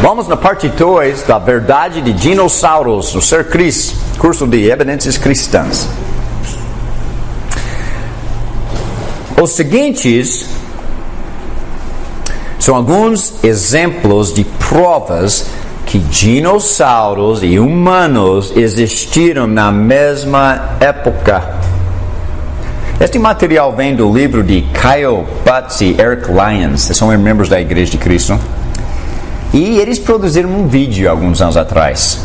Vamos na parte 2 da verdade de dinossauros, no Ser Cris, curso de evidências cristãs. Os seguintes são alguns exemplos de provas que dinossauros e humanos existiram na mesma época. Este material vem do livro de Kyle Butts e Eric Lyons, são membros da Igreja de Cristo. E eles produziram um vídeo alguns anos atrás.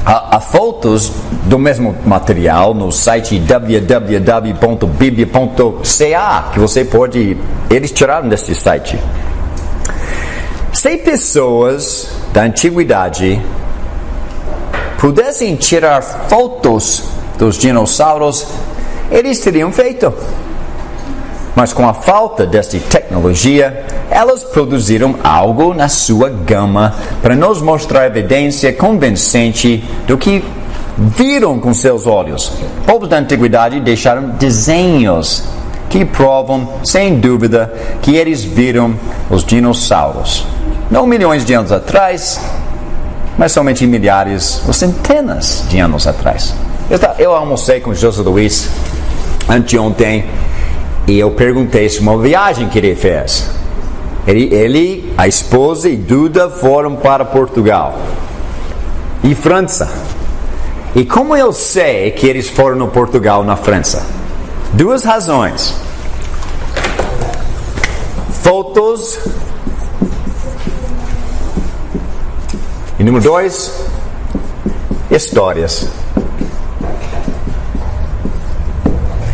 Há fotos do mesmo material no site www.biblia.ca, que você pode... Eles tiraram desse site. Se pessoas da antiguidade pudessem tirar fotos dos dinossauros, eles teriam feito. Mas com a falta desta tecnologia, elas produziram algo na sua gama para nos mostrar evidência convincente do que viram com seus olhos. Povos da antiguidade deixaram desenhos que provam, sem dúvida, que eles viram os dinossauros. Não milhões de anos atrás, mas somente milhares ou centenas de anos atrás. Eu almocei com José Luiz anteontem e eu perguntei se uma viagem que ele fez. Ele, a esposa e Duda foram para Portugal e França. E como eu sei que eles foram no Portugal na França? Duas razões. Fotos. E número 2, histórias.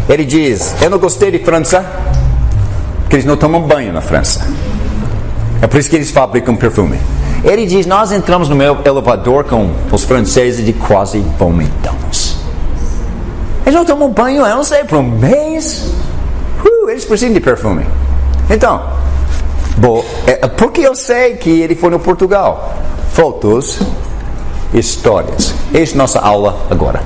Ele diz, eu não gostei de França, porque eles não tomam banho na França. É por isso que eles fabricam perfume. Ele diz, nós entramos no meu elevador com os franceses e quase vomitamos. Eles não tomam banho, eu não sei, por um mês. Eles precisam de perfume. Então, porque eu sei que ele foi no Portugal. Fotos, histórias. Essa é nossa aula agora.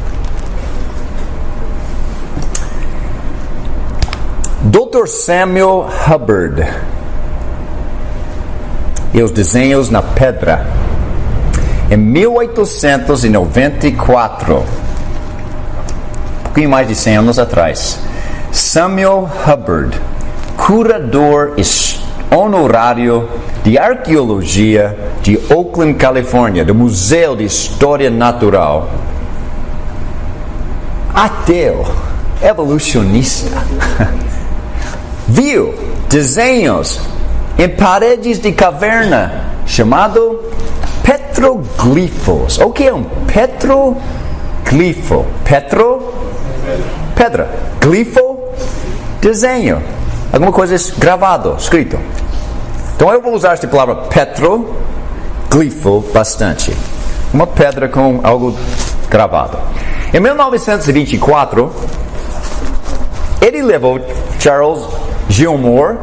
Dr. Samuel Hubbard e os desenhos na pedra. Em 1894, um pouquinho mais de 100 anos atrás, Samuel Hubbard, curador honorário de arqueologia de Oakland, Califórnia, do Museu de História Natural, ateu, evolucionista, viu desenhos em paredes de caverna chamado petroglifos. O que é um petroglifo? Pedra. Glifo, desenho. Alguma coisa gravado, escrito. Então eu vou usar esta palavra petroglifo bastante. Uma pedra com algo gravado. Em 1924, ele levou Charles Gilmore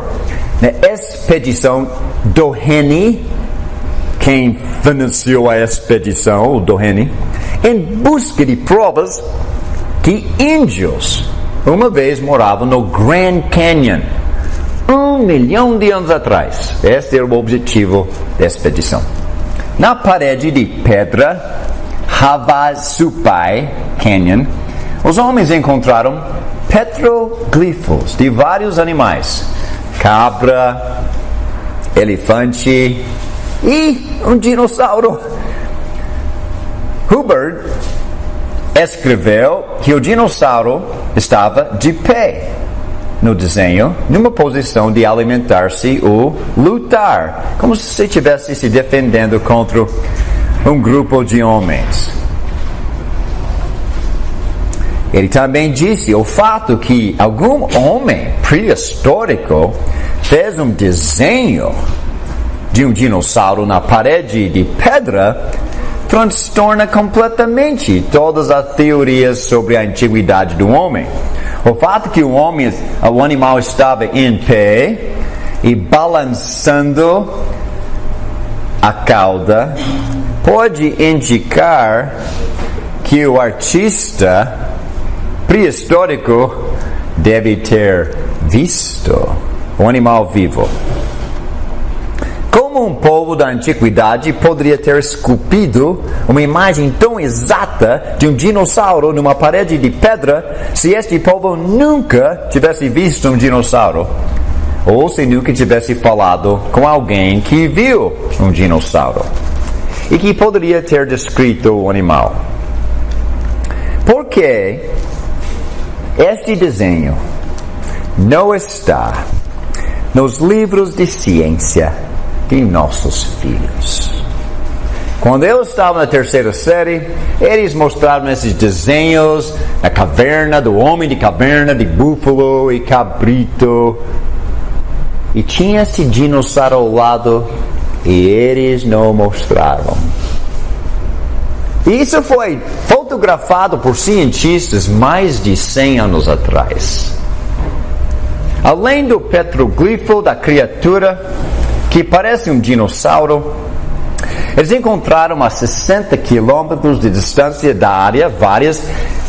na expedição Doheny, quem financiou a expedição, o Doheny, em busca de provas que índios uma vez moravam no Grand Canyon, 1 milhão de anos atrás. Este era o objetivo da expedição. Na parede de pedra Havasupai Canyon, os homens encontraram petroglifos de vários animais: cabra, elefante e um dinossauro. Hubbard escreveu que o dinossauro estava de pé no desenho, numa posição de alimentar-se ou lutar, como se estivesse se defendendo contra um grupo de homens. Ele também disse o fato que algum homem pré-histórico fez um desenho de um dinossauro na parede de pedra transtorna completamente todas as teorias sobre a antiguidade do homem. O fato que o animal estava em pé e balançando a cauda pode indicar que o artista pré-histórico deve ter visto o animal vivo. Como um povo da antiguidade poderia ter esculpido uma imagem tão exata de um dinossauro numa parede de pedra se este povo nunca tivesse visto um dinossauro? Ou se nunca tivesse falado com alguém que viu um dinossauro e que poderia ter descrito o animal? Porque este desenho não está nos livros de ciência de nossos filhos. Quando eu estava na terceira série, eles mostraram esses desenhos na caverna, do homem de caverna, de búfalo e cabrito. E tinha esse dinossauro ao lado e eles não mostraram. E isso foi fotografado por cientistas mais de 100 anos atrás. Além do petroglifo da criatura, que parece um dinossauro, eles encontraram a 60 quilômetros de distância da área várias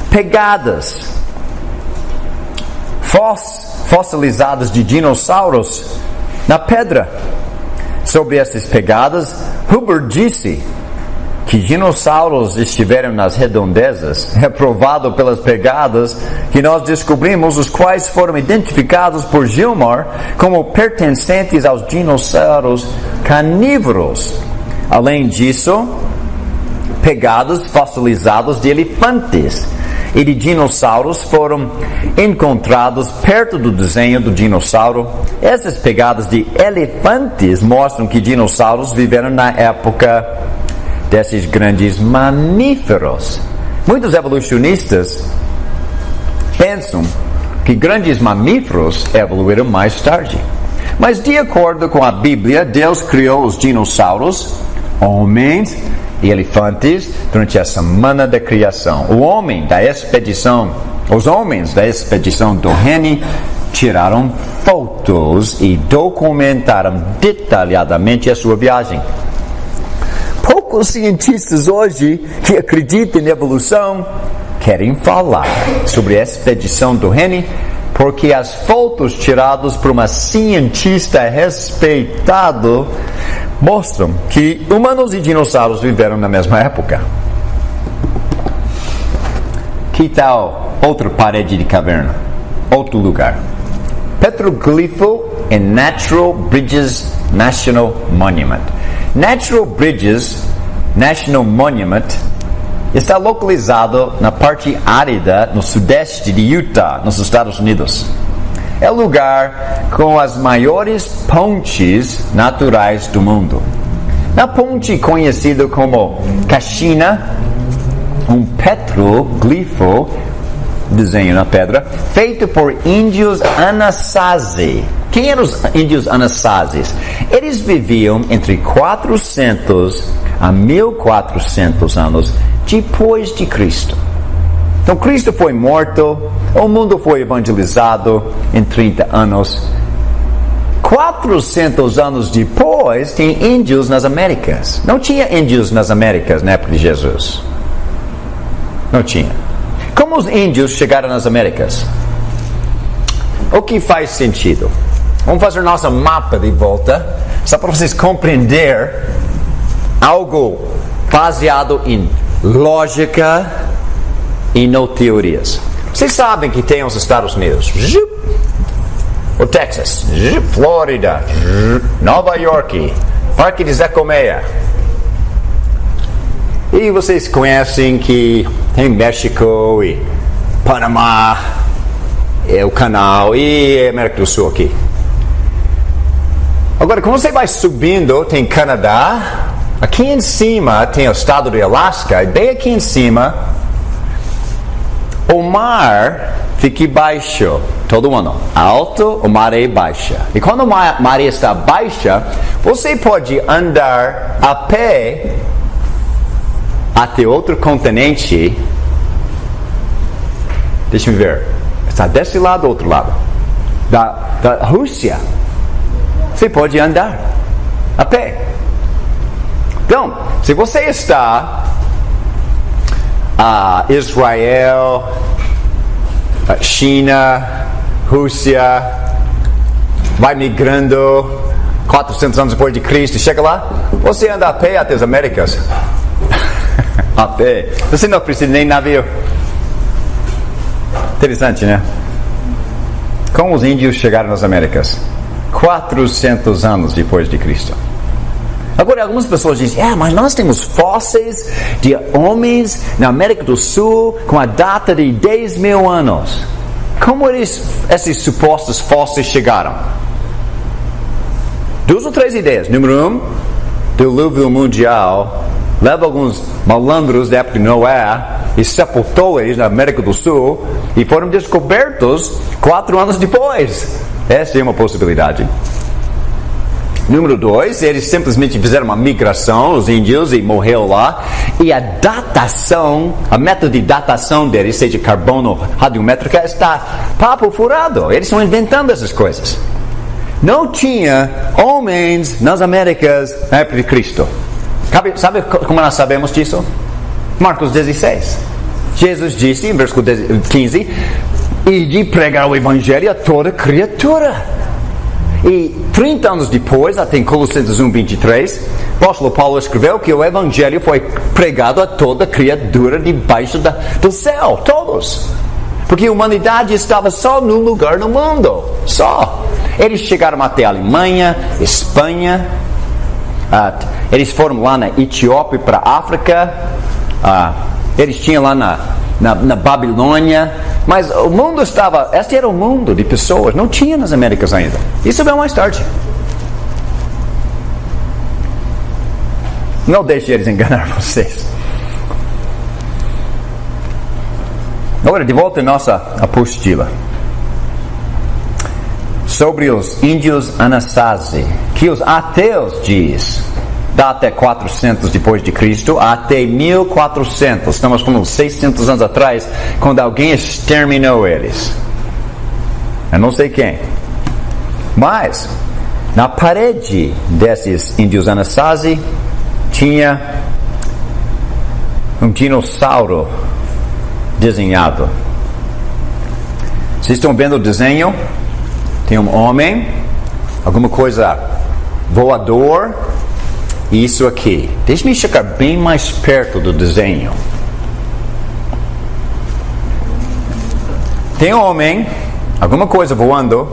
pegadas fossilizadas de dinossauros na pedra. Sobre essas pegadas, Hubbard disse que dinossauros estiveram nas redondezas. É provado pelas pegadas que nós descobrimos, os quais foram identificados por Gilmore como pertencentes aos dinossauros carnívoros. Além disso, pegadas fossilizadas de elefantes e de dinossauros foram encontrados perto do desenho do dinossauro. Essas pegadas de elefantes mostram que dinossauros viveram na época desses grandes mamíferos. Muitos evolucionistas pensam que grandes mamíferos evoluíram mais tarde. Mas de acordo com a Bíblia, Deus criou os dinossauros, homens e elefantes durante a semana da criação. Os homens da expedição do Reni tiraram fotos e documentaram detalhadamente a sua viagem. Poucos cientistas hoje que acreditam em evolução querem falar sobre a expedição do Reni, porque as fotos tiradas por uma cientista respeitado mostram que humanos e dinossauros viveram na mesma época. Que tal outra parede de caverna? Outro lugar. Petroglifo em Natural Bridges National Monument. Natural Bridges National Monument está localizado na parte árida no sudeste de Utah, nos Estados Unidos. É o lugar com as maiores pontes naturais do mundo. Na ponte conhecida como Kashina, um petroglifo, desenho na pedra, feito por índios Anasazi. Quem eram os índios Anasazes? Eles viviam entre 400 a 1400 anos depois de Cristo. Então Cristo foi morto, o mundo foi evangelizado em 30 anos. 400 anos depois, tem índios nas Américas. Não tinha índios nas Américas na época de Jesus. Não tinha. Como os índios chegaram nas Américas? O que faz sentido? Vamos fazer nosso mapa de volta, só para vocês compreender algo baseado em lógica e não teorias. Vocês sabem que tem os Estados Unidos, o Texas, Flórida, Nova York, Parque de Zé Colmeia. E vocês conhecem que tem México e Panamá, o Canal e América do Sul aqui. Agora, quando você vai subindo, tem Canadá. Aqui em cima tem o estado de Alasca. E bem aqui em cima, o mar fica baixo. Todo ano. Alto, o mar é baixa. E quando a maré está baixa, você pode andar a pé até outro continente. Deixa eu ver. Está desse lado ou outro lado? Da Rússia. Você pode andar a pé. Então, se você está Israel, China, Rússia, vai migrando, 400 anos depois de Cristo, chega lá, você anda a pé até as Américas. A pé. Você não precisa nem navio. Interessante, né? Como os índios chegaram nas Américas? 400 anos depois de Cristo. Agora, algumas pessoas dizem, mas nós temos fósseis de homens na América do Sul com a data de 10 mil anos. Como esses supostos fósseis chegaram? 2 ou 3 ideias. Número 1, dilúvio mundial leva alguns malandros da época de Noé e sepultou eles na América do Sul e foram descobertos 4 anos depois. Essa é uma possibilidade. Número 2, eles simplesmente fizeram uma migração, os índios, e morreu lá. E a datação, a método de datação deles, seja carbono, radiométrica, está papo furado. Eles estão inventando essas coisas. Não tinha homens nas Américas na época de Cristo. Sabe como nós sabemos disso? Marcos 16. Jesus disse, em versículo 15, e de pregar o evangelho a toda criatura. E 30 anos depois, até em Colossenses 1:23, o apóstolo Paulo escreveu que o evangelho foi pregado a toda criatura debaixo do céu, todos. Porque a humanidade estava só num lugar no mundo, só. Eles chegaram até a Alemanha, Espanha, eles foram lá na Etiópia para a África, eles tinham lá na Babilônia, mas o mundo estava, este era o mundo de pessoas, não tinha nas Américas ainda. Isso veio mais tarde. Não deixe eles enganar vocês. Agora, de volta à nossa apostila. Sobre os índios Anasazi, que os ateus diz, dá até 400 depois de Cristo, até 1400, estamos falando 600 anos atrás, quando alguém exterminou eles. Eu não sei quem. Mas, na parede desses índios Anasazi, tinha um dinossauro desenhado. Vocês estão vendo o desenho? Tem um homem, alguma coisa voador, e isso aqui. Deixe-me chegar bem mais perto do desenho. Tem um homem, alguma coisa voando,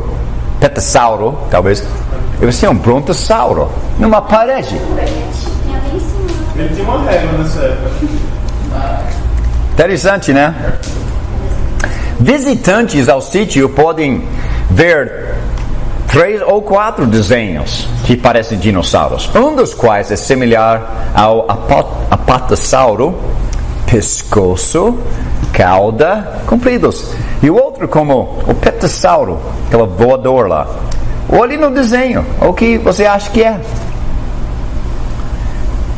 petassauro, talvez. Deve ser um brontossauro, numa parede. Ele tinha uma régua nessa época. Interessante, né? Visitantes ao sítio podem ver 3 ou 4 desenhos que parecem dinossauros. Um dos quais é similar ao apatossauro, pescoço, cauda, compridos. E o outro como o petassauro, aquele voador lá. Olhe no desenho, o que você acha que é?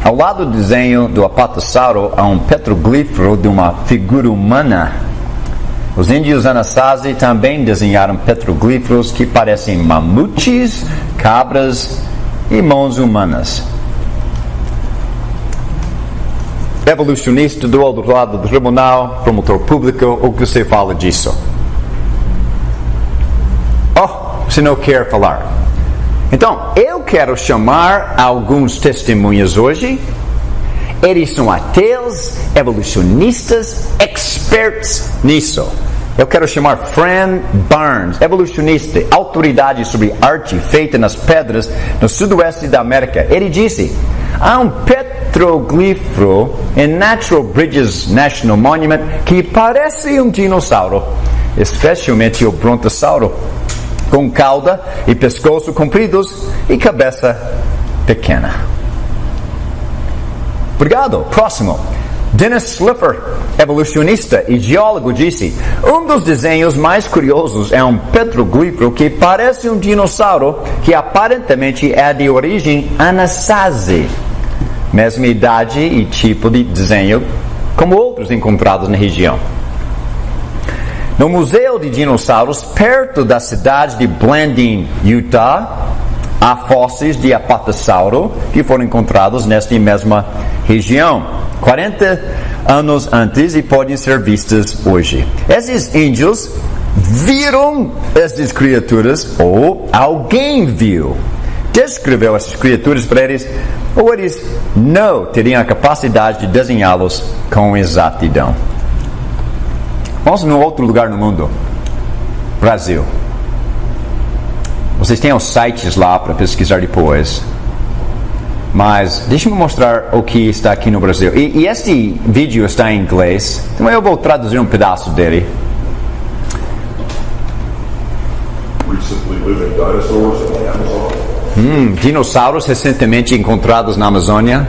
Ao lado do desenho do apatossauro há um petroglifo de uma figura humana. Os índios Anasazi também desenharam petroglifos que parecem mamutes, cabras e mãos humanas. Evolucionista do outro lado do tribunal, promotor público, o que você fala disso? Você não quer falar. Então, eu quero chamar alguns testemunhas hoje. Eles são ateus, evolucionistas, experts nisso. Eu quero chamar Fran Barnes, evolucionista, autoridade sobre arte feita nas pedras no sudoeste da América. Ele disse, há um petroglifo em Natural Bridges National Monument que parece um dinossauro, especialmente o brontossauro, com cauda e pescoço compridos e cabeça pequena. Obrigado. Próximo. Dennis Slipher, evolucionista e geólogo, disse, um dos desenhos mais curiosos é um petroglifo que parece um dinossauro que aparentemente é de origem Anasazi. Mesma idade e tipo de desenho como outros encontrados na região. No Museu de Dinossauros, perto da cidade de Blanding, Utah, há fósseis de apatossauro que foram encontrados nesta mesma região, 40 anos antes, e podem ser vistas hoje. Esses índios viram essas criaturas, ou alguém viu, descreveu essas criaturas para eles, ou eles não teriam a capacidade de desenhá-los com exatidão. Vamos num outro lugar no mundo. Brasil. Vocês têm os sites lá para pesquisar depois. Mas deixa-me mostrar o que está aqui no Brasil. E este vídeo está em inglês, então eu vou traduzir um pedaço dele. Recently living dinosaurs in the Amazon. Dinossauros recentemente encontrados na Amazônia.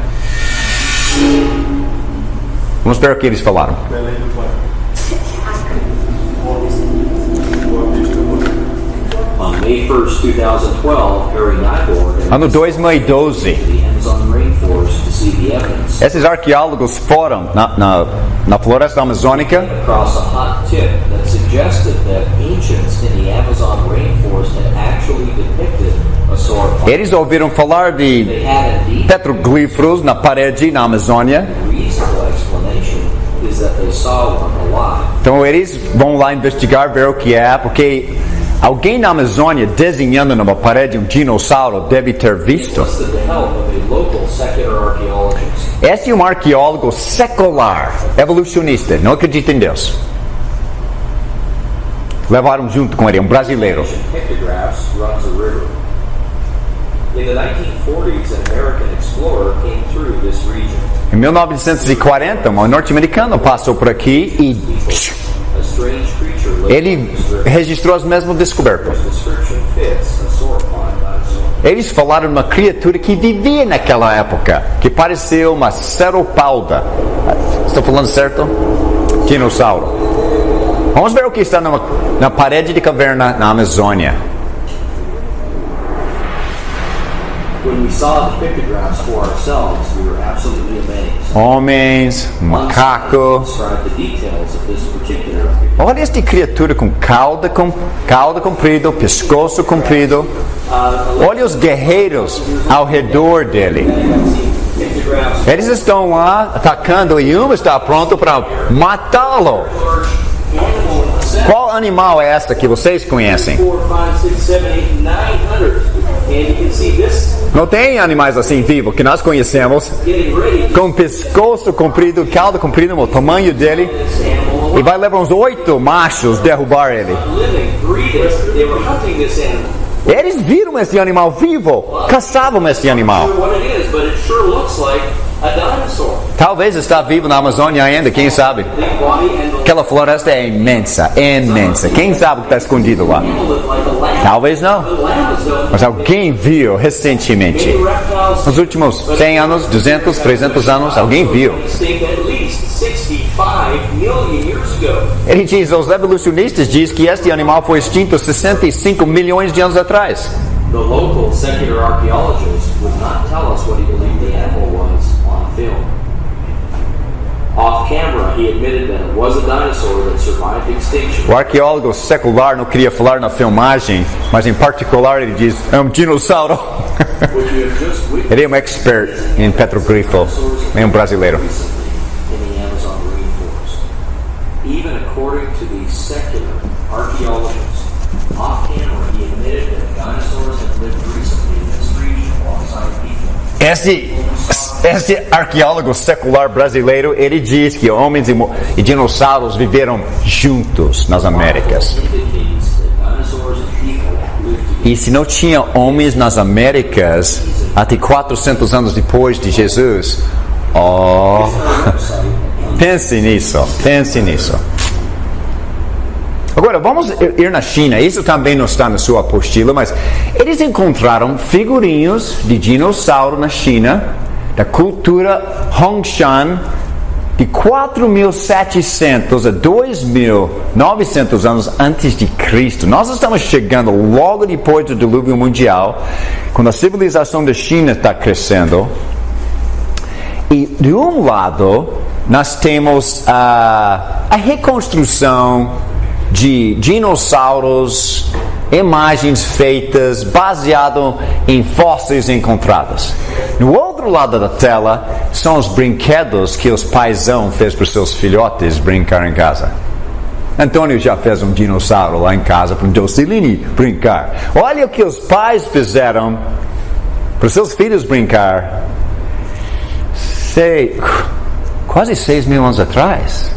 Vamos ver o que eles falaram. On May 1st, 2012, Harry Nyborg Ano 2012. the Amazon rainforest to see the evidence Esses arqueólogos foram na floresta amazônica across a hot tip that suggested that ancients in the Amazon rainforest had actually depicted a sauropod. Eles ouviram falar de They had indeed. petroglifos na parede na Amazônia. The reasonable explanation is that they saw one alive. Então eles vão lá investigar, ver o que é, porque alguém na Amazônia desenhando numa parede um dinossauro deve ter visto. Enlisted the help of a local secular archaeologist. Este é um arqueólogo secular, evolucionista, não acredita em Deus. Levaram junto com ele um brasileiro. Ancient pictographs runs a river. In the 1940s, an American explorer came through this region. Em 1940, um norte-americano passou por aqui e A strange creature lived ele on this river. registrou as mesmas descobertas. His description fits a sauropod dinosaur. Eles falaram de uma criatura que vivia naquela época, que parecia uma ceropauda. Estou falando certo? Dinossauro. Vamos ver o que está na parede de caverna na Amazônia. When we saw the pictographs for ourselves, we were absolutely amazed. Homens, macaco. Describe the details of this particular picture. Olha esta criatura com cauda comprido, pescoço comprido. Olha os guerreiros ao redor dele. Pictographs Eles estão lá atacando e um está pronto para matá-lo. animal in the center. Qual animal é esta que vocês conhecem? 4, 5, 6, 7, 8, 900. And you can see this Não tem animais assim vivos que nós conhecemos, getting ready. com pescoço comprido, cauda comprida, o tamanho dele, This animal e vai levar uns 8 machos derrubar ele. living, breeding. They were hunting this animal. Eles viram esse animal vivo, caçavam esse animal. Not sure what it is, but it sure looks like a dinosaur. Talvez está vivo na Amazônia ainda, quem sabe? Big body and the Aquela floresta é imensa, imensa. Quem sabe o que está escondido lá? animal looked like a lamb. Talvez não, The lamb is known mas alguém viu recentemente. reptiles. Nos últimos 100 anos, 200, 300 anos, alguém viu. Extinct at least 65 million years ago. Ele diz, os evolucionistas dizem que este animal foi extinto 65 milhões de anos atrás. The local secular archaeologist would not tell us what he believed the animal was on film. Off camera, he admitted that it was a dinosaur that survived extinction. O arqueólogo secular não queria falar na filmagem, mas em particular ele diz, é um dinossauro. What you have just witnessed Ele é um expert em petroglifo, é um brasileiro. in the Amazon rainforest. Even according to the secular archaeologists, off camera, he admitted that dinosaurs have lived recently in this region alongside people. Este arqueólogo secular brasileiro, ele diz que homens e dinossauros viveram juntos nas Américas. Indicates that dinosaurs and people lived together. E se não tinha homens nas Américas até 400 anos depois de Jesus, pense nisso, pense nisso. Agora, vamos ir na China. Isso também não está na sua apostila, mas eles encontraram figurinhos de dinossauro na China, da cultura Hongshan, de 4.700 a 2.900 anos antes de Cristo. Nós estamos chegando logo depois do dilúvio mundial, quando a civilização da China está crescendo. E de um lado, nós temos a reconstrução de dinossauros, imagens feitas baseado em fósseis encontrados. No outro lado da tela são os brinquedos que os paizão fez para os seus filhotes brincar em casa. Antônio já fez um dinossauro lá em casa para o Jocelyn brincar. Olha o que os pais fizeram para os seus filhos brincar. Quase 6 mil anos atrás.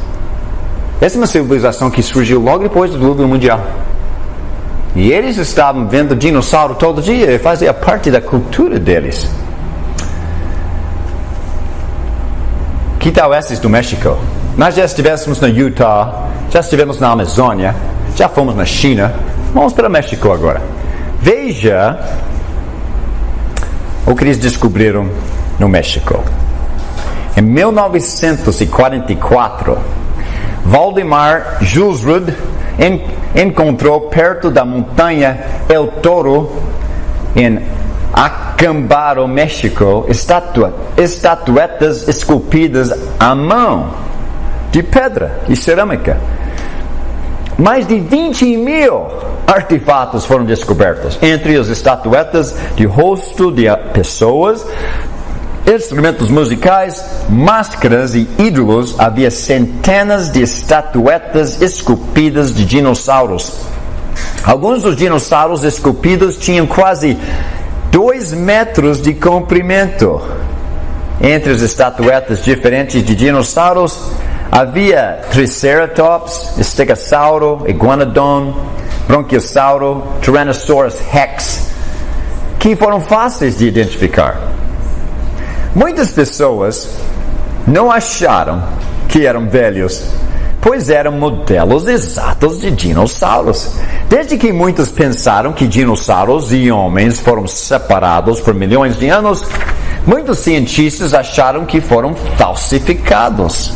Essa é uma civilização que surgiu logo depois do dilúvio mundial. E eles estavam vendo dinossauro todo dia e fazia parte da cultura deles. Que tal esses do México? Nós já estivemos no Utah, já estivemos na Amazônia, já fomos na China. Vamos para o México agora. Veja o que eles descobriram no México. Em 1944, Valdemar Jusrud encontrou perto da montanha El Toro, em Acámbaro, México, estatuetas esculpidas à mão, de pedra e cerâmica. Mais de 20 mil artefatos foram descobertos. Entre as estatuetas de rosto de pessoas, instrumentos musicais, máscaras e ídolos, havia centenas de estatuetas esculpidas de dinossauros. Alguns dos dinossauros esculpidos tinham quase 2 metros de comprimento. Entre as estatuetas diferentes de dinossauros, havia Triceratops, Stegosauro, Iguanodon, Bronquiosauro, Tyrannosaurus Rex, que foram fáceis de identificar. Muitas pessoas não acharam que eram velhos, pois eram modelos exatos de dinossauros. Desde que muitos pensaram que dinossauros e homens foram separados por milhões de anos, muitos cientistas acharam que foram falsificados.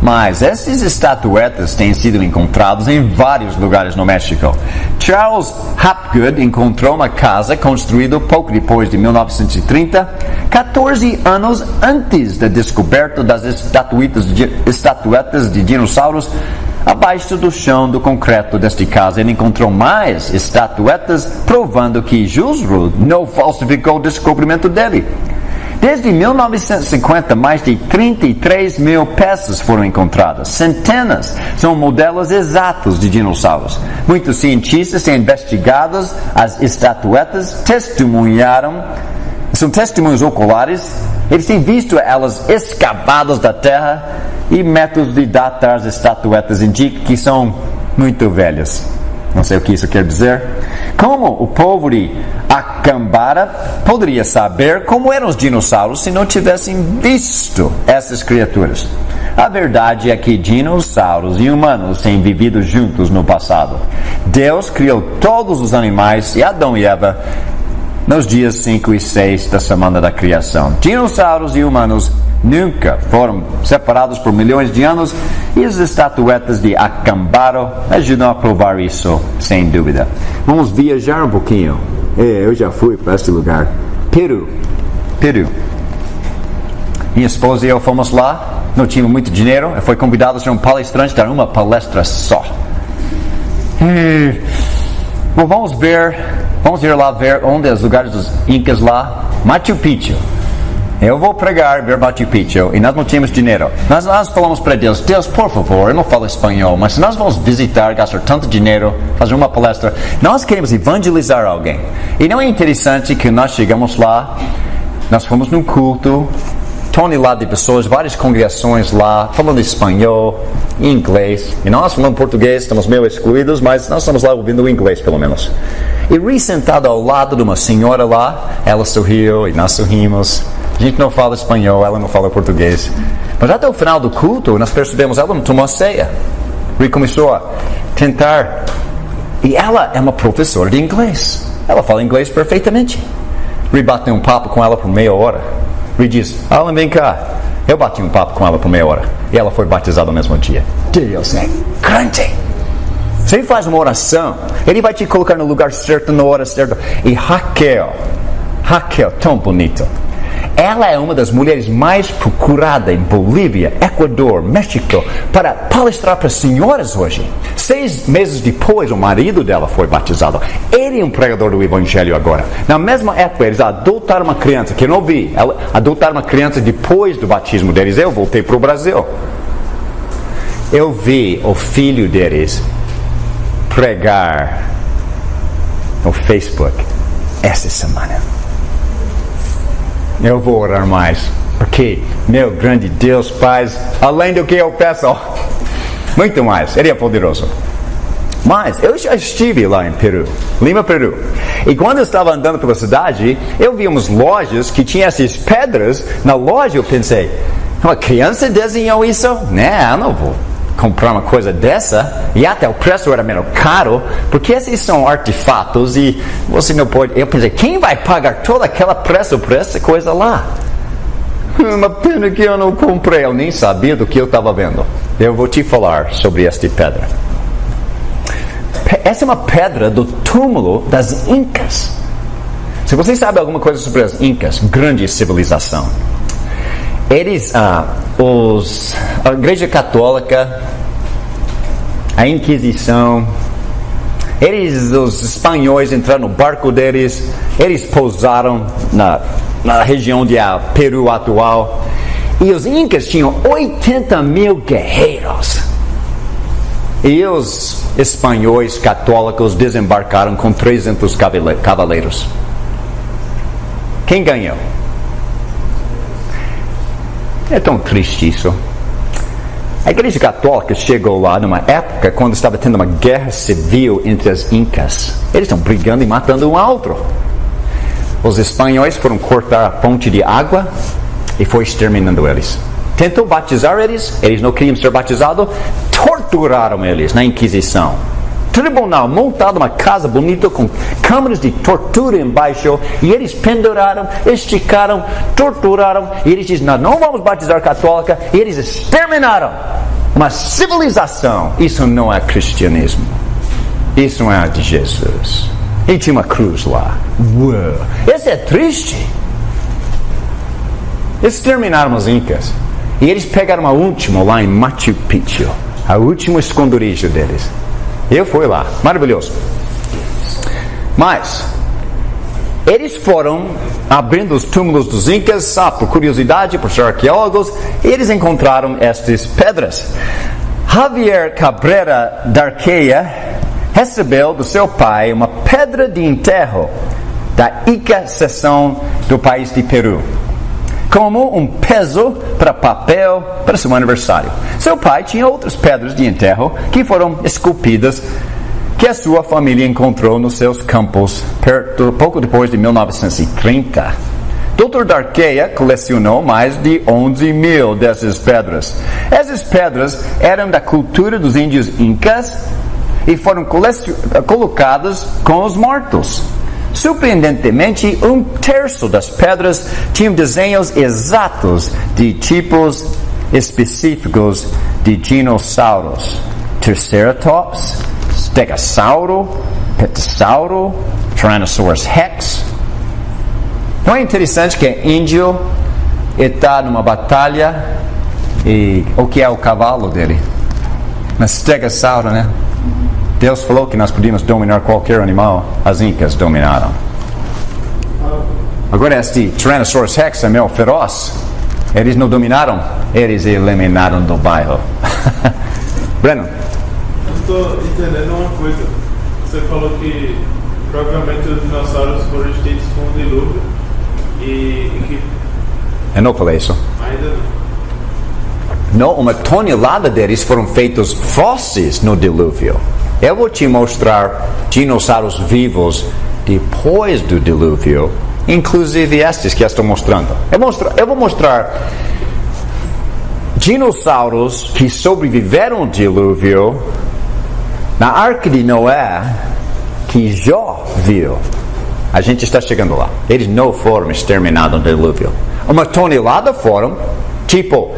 Mas essas estatuetas têm sido encontradas em vários lugares no México. Charles Hapgood encontrou uma casa construída pouco depois de 1930, 14 anos antes da descoberta das estatuetas de dinossauros. Abaixo do chão do concreto desta casa, ele encontrou mais estatuetas, provando que Jusrud não falsificou o descobrimento dele. Desde 1950, mais de 33 mil peças foram encontradas. Centenas são modelos exatos de dinossauros. Muitos cientistas têm investigado as estatuetas, são testemunhos oculares. Eles têm visto elas escavadas da terra e métodos de datar as estatuetas indicam que são muito velhas. Não sei o que isso quer dizer. Como o povo de Acámbaro poderia saber como eram os dinossauros se não tivessem visto essas criaturas? A verdade é que dinossauros e humanos têm vivido juntos no passado. Deus criou todos os animais e Adão e Eva nos dias 5 e 6 da semana da criação. Dinossauros e humanos nunca foram separados por milhões de anos, e as estatuetas de Acámbaro ajudam a provar isso, sem dúvida. Vamos viajar um pouquinho. Eu já fui para este lugar. Peru. Minha esposa e eu fomos lá, não tinha muito dinheiro, eu fui convidado a ser um palestrante, dar uma palestra só. Bom, vamos ir lá ver um dos lugares dos Incas lá, Machu Picchu. Eu vou pregar, ver Machu Picchu, e nós não tínhamos dinheiro. Nós falamos para Deus, por favor, eu não falo espanhol, mas se nós vamos visitar, gastar tanto dinheiro, fazer uma palestra, nós queremos evangelizar alguém. E não é interessante que nós chegamos lá, nós fomos num culto, tonelada de pessoas, várias congregações lá, falando espanhol, inglês, e nós falando português, estamos meio excluídos, mas nós estamos lá ouvindo o inglês, pelo menos. E sentado ao lado de uma senhora lá, ela sorriu e nós sorrimos. A gente não fala espanhol, ela não fala português. Mas até o final do culto, nós percebemos, ela não tomou ceia. E começou a tentar. E ela é uma professora de inglês. Ela fala inglês perfeitamente. E bateu um papo com ela por meia hora. E diz, Alan, vem cá. Eu bati um papo com ela por meia hora. E ela foi batizada no mesmo dia. Deus é grande. Você faz uma oração, Ele vai te colocar no lugar certo, na hora certa. E Raquel, tão bonito. Ela é uma das mulheres mais procuradas em Bolívia, Equador, México, para palestrar para senhoras hoje. 6 meses depois, o marido dela foi batizado. Ele é um pregador do Evangelho agora. Na mesma época, eles adotaram uma criança, que eu não vi. Adotaram uma criança depois do batismo deles. Eu voltei para o Brasil. Eu vi o filho deles pregar no Facebook essa semana. eu vou orar mais, porque meu grande Deus faz além do que eu peço, muito mais. Ele é poderoso. Mas eu já estive lá em Peru, Lima, Peru. E quando eu estava andando pela cidade, eu vi umas lojas que tinham essas pedras. Na loja eu pensei, uma criança desenhou isso? Né, eu não vou comprar uma coisa dessa. E até o preço era menos caro, porque esses são artefatos e você não pode... Eu pensei, quem vai pagar todo aquele preço por essa coisa lá? Uma pena que eu não comprei, eu nem sabia do que eu estava vendo. Eu vou te falar sobre esta pedra. Essa é uma pedra do túmulo das Incas. Se você sabe alguma coisa sobre as Incas, grande civilização. Eles, a Igreja Católica, a Inquisição, os espanhóis entraram no barco deles, eles pousaram na região de Peru atual, e os Incas tinham 80 mil guerreiros. E os espanhóis católicos desembarcaram com 300 cavaleiros. Quem ganhou? É tão triste isso. A Igreja Católica chegou lá numa época quando estava tendo uma guerra civil entre as Incas. Eles estão brigando e matando um ao outro. Os espanhóis foram cortar a fonte de água e foi exterminando eles. Tentou batizar eles, eles não queriam ser batizados, torturaram eles na Inquisição. Tribunal montado, uma casa bonita com câmaras de tortura embaixo, e eles penduraram, esticaram, torturaram, e eles disseram, não vamos batizar católica, e eles exterminaram uma civilização. Isso não é cristianismo, isso não é de Jesus. E tinha uma cruz lá. Uau. Isso é triste. Exterminaram os Incas. E eles pegaram a última lá em Machu Picchu, a último esconderijo deles. Eu fui lá, maravilhoso. Mas eles foram abrindo os túmulos dos Incas, por curiosidade, por ser arqueólogos, e eles encontraram estas pedras. Javier Cabrera Darqueia recebeu do seu pai uma pedra de enterro da Ica seção do país de Peru, como um peso para papel para seu aniversário. Seu pai tinha outras pedras de enterro que foram esculpidas, que a sua família encontrou nos seus campos pouco depois de 1930. Dr. Darqueia colecionou mais de 11 mil dessas pedras. Essas pedras eram da cultura dos índios incas e foram colocadas com os mortos. Surpreendentemente, 1/3 das pedras tinham desenhos exatos de tipos específicos de dinossauros: Triceratops, Stegosauro, Petasauro, Tyrannosaurus Rex. Não é interessante que índio está numa batalha e o que é o cavalo dele? Uma Stegosauro, né? Deus falou que nós podíamos dominar qualquer animal. As Incas dominaram. Agora este Tyrannosaurus Rex é meio feroz. Eles não dominaram, eles eliminaram do bairro. Breno? Eu estou entendendo uma coisa. Você falou que provavelmente os dinossauros foram extintos com o dilúvio e que... Eu não falei isso. Ainda não. Não, uma tonelada deles foram feitos fósseis no dilúvio. Eu vou te mostrar dinossauros vivos depois do dilúvio, inclusive estes que eu estou mostrando. Eu vou mostrar dinossauros que sobreviveram ao dilúvio na Arca de Noé, que Jó viu. A gente está chegando lá. Eles não foram exterminados no dilúvio. Uma tonelada foram, tipo,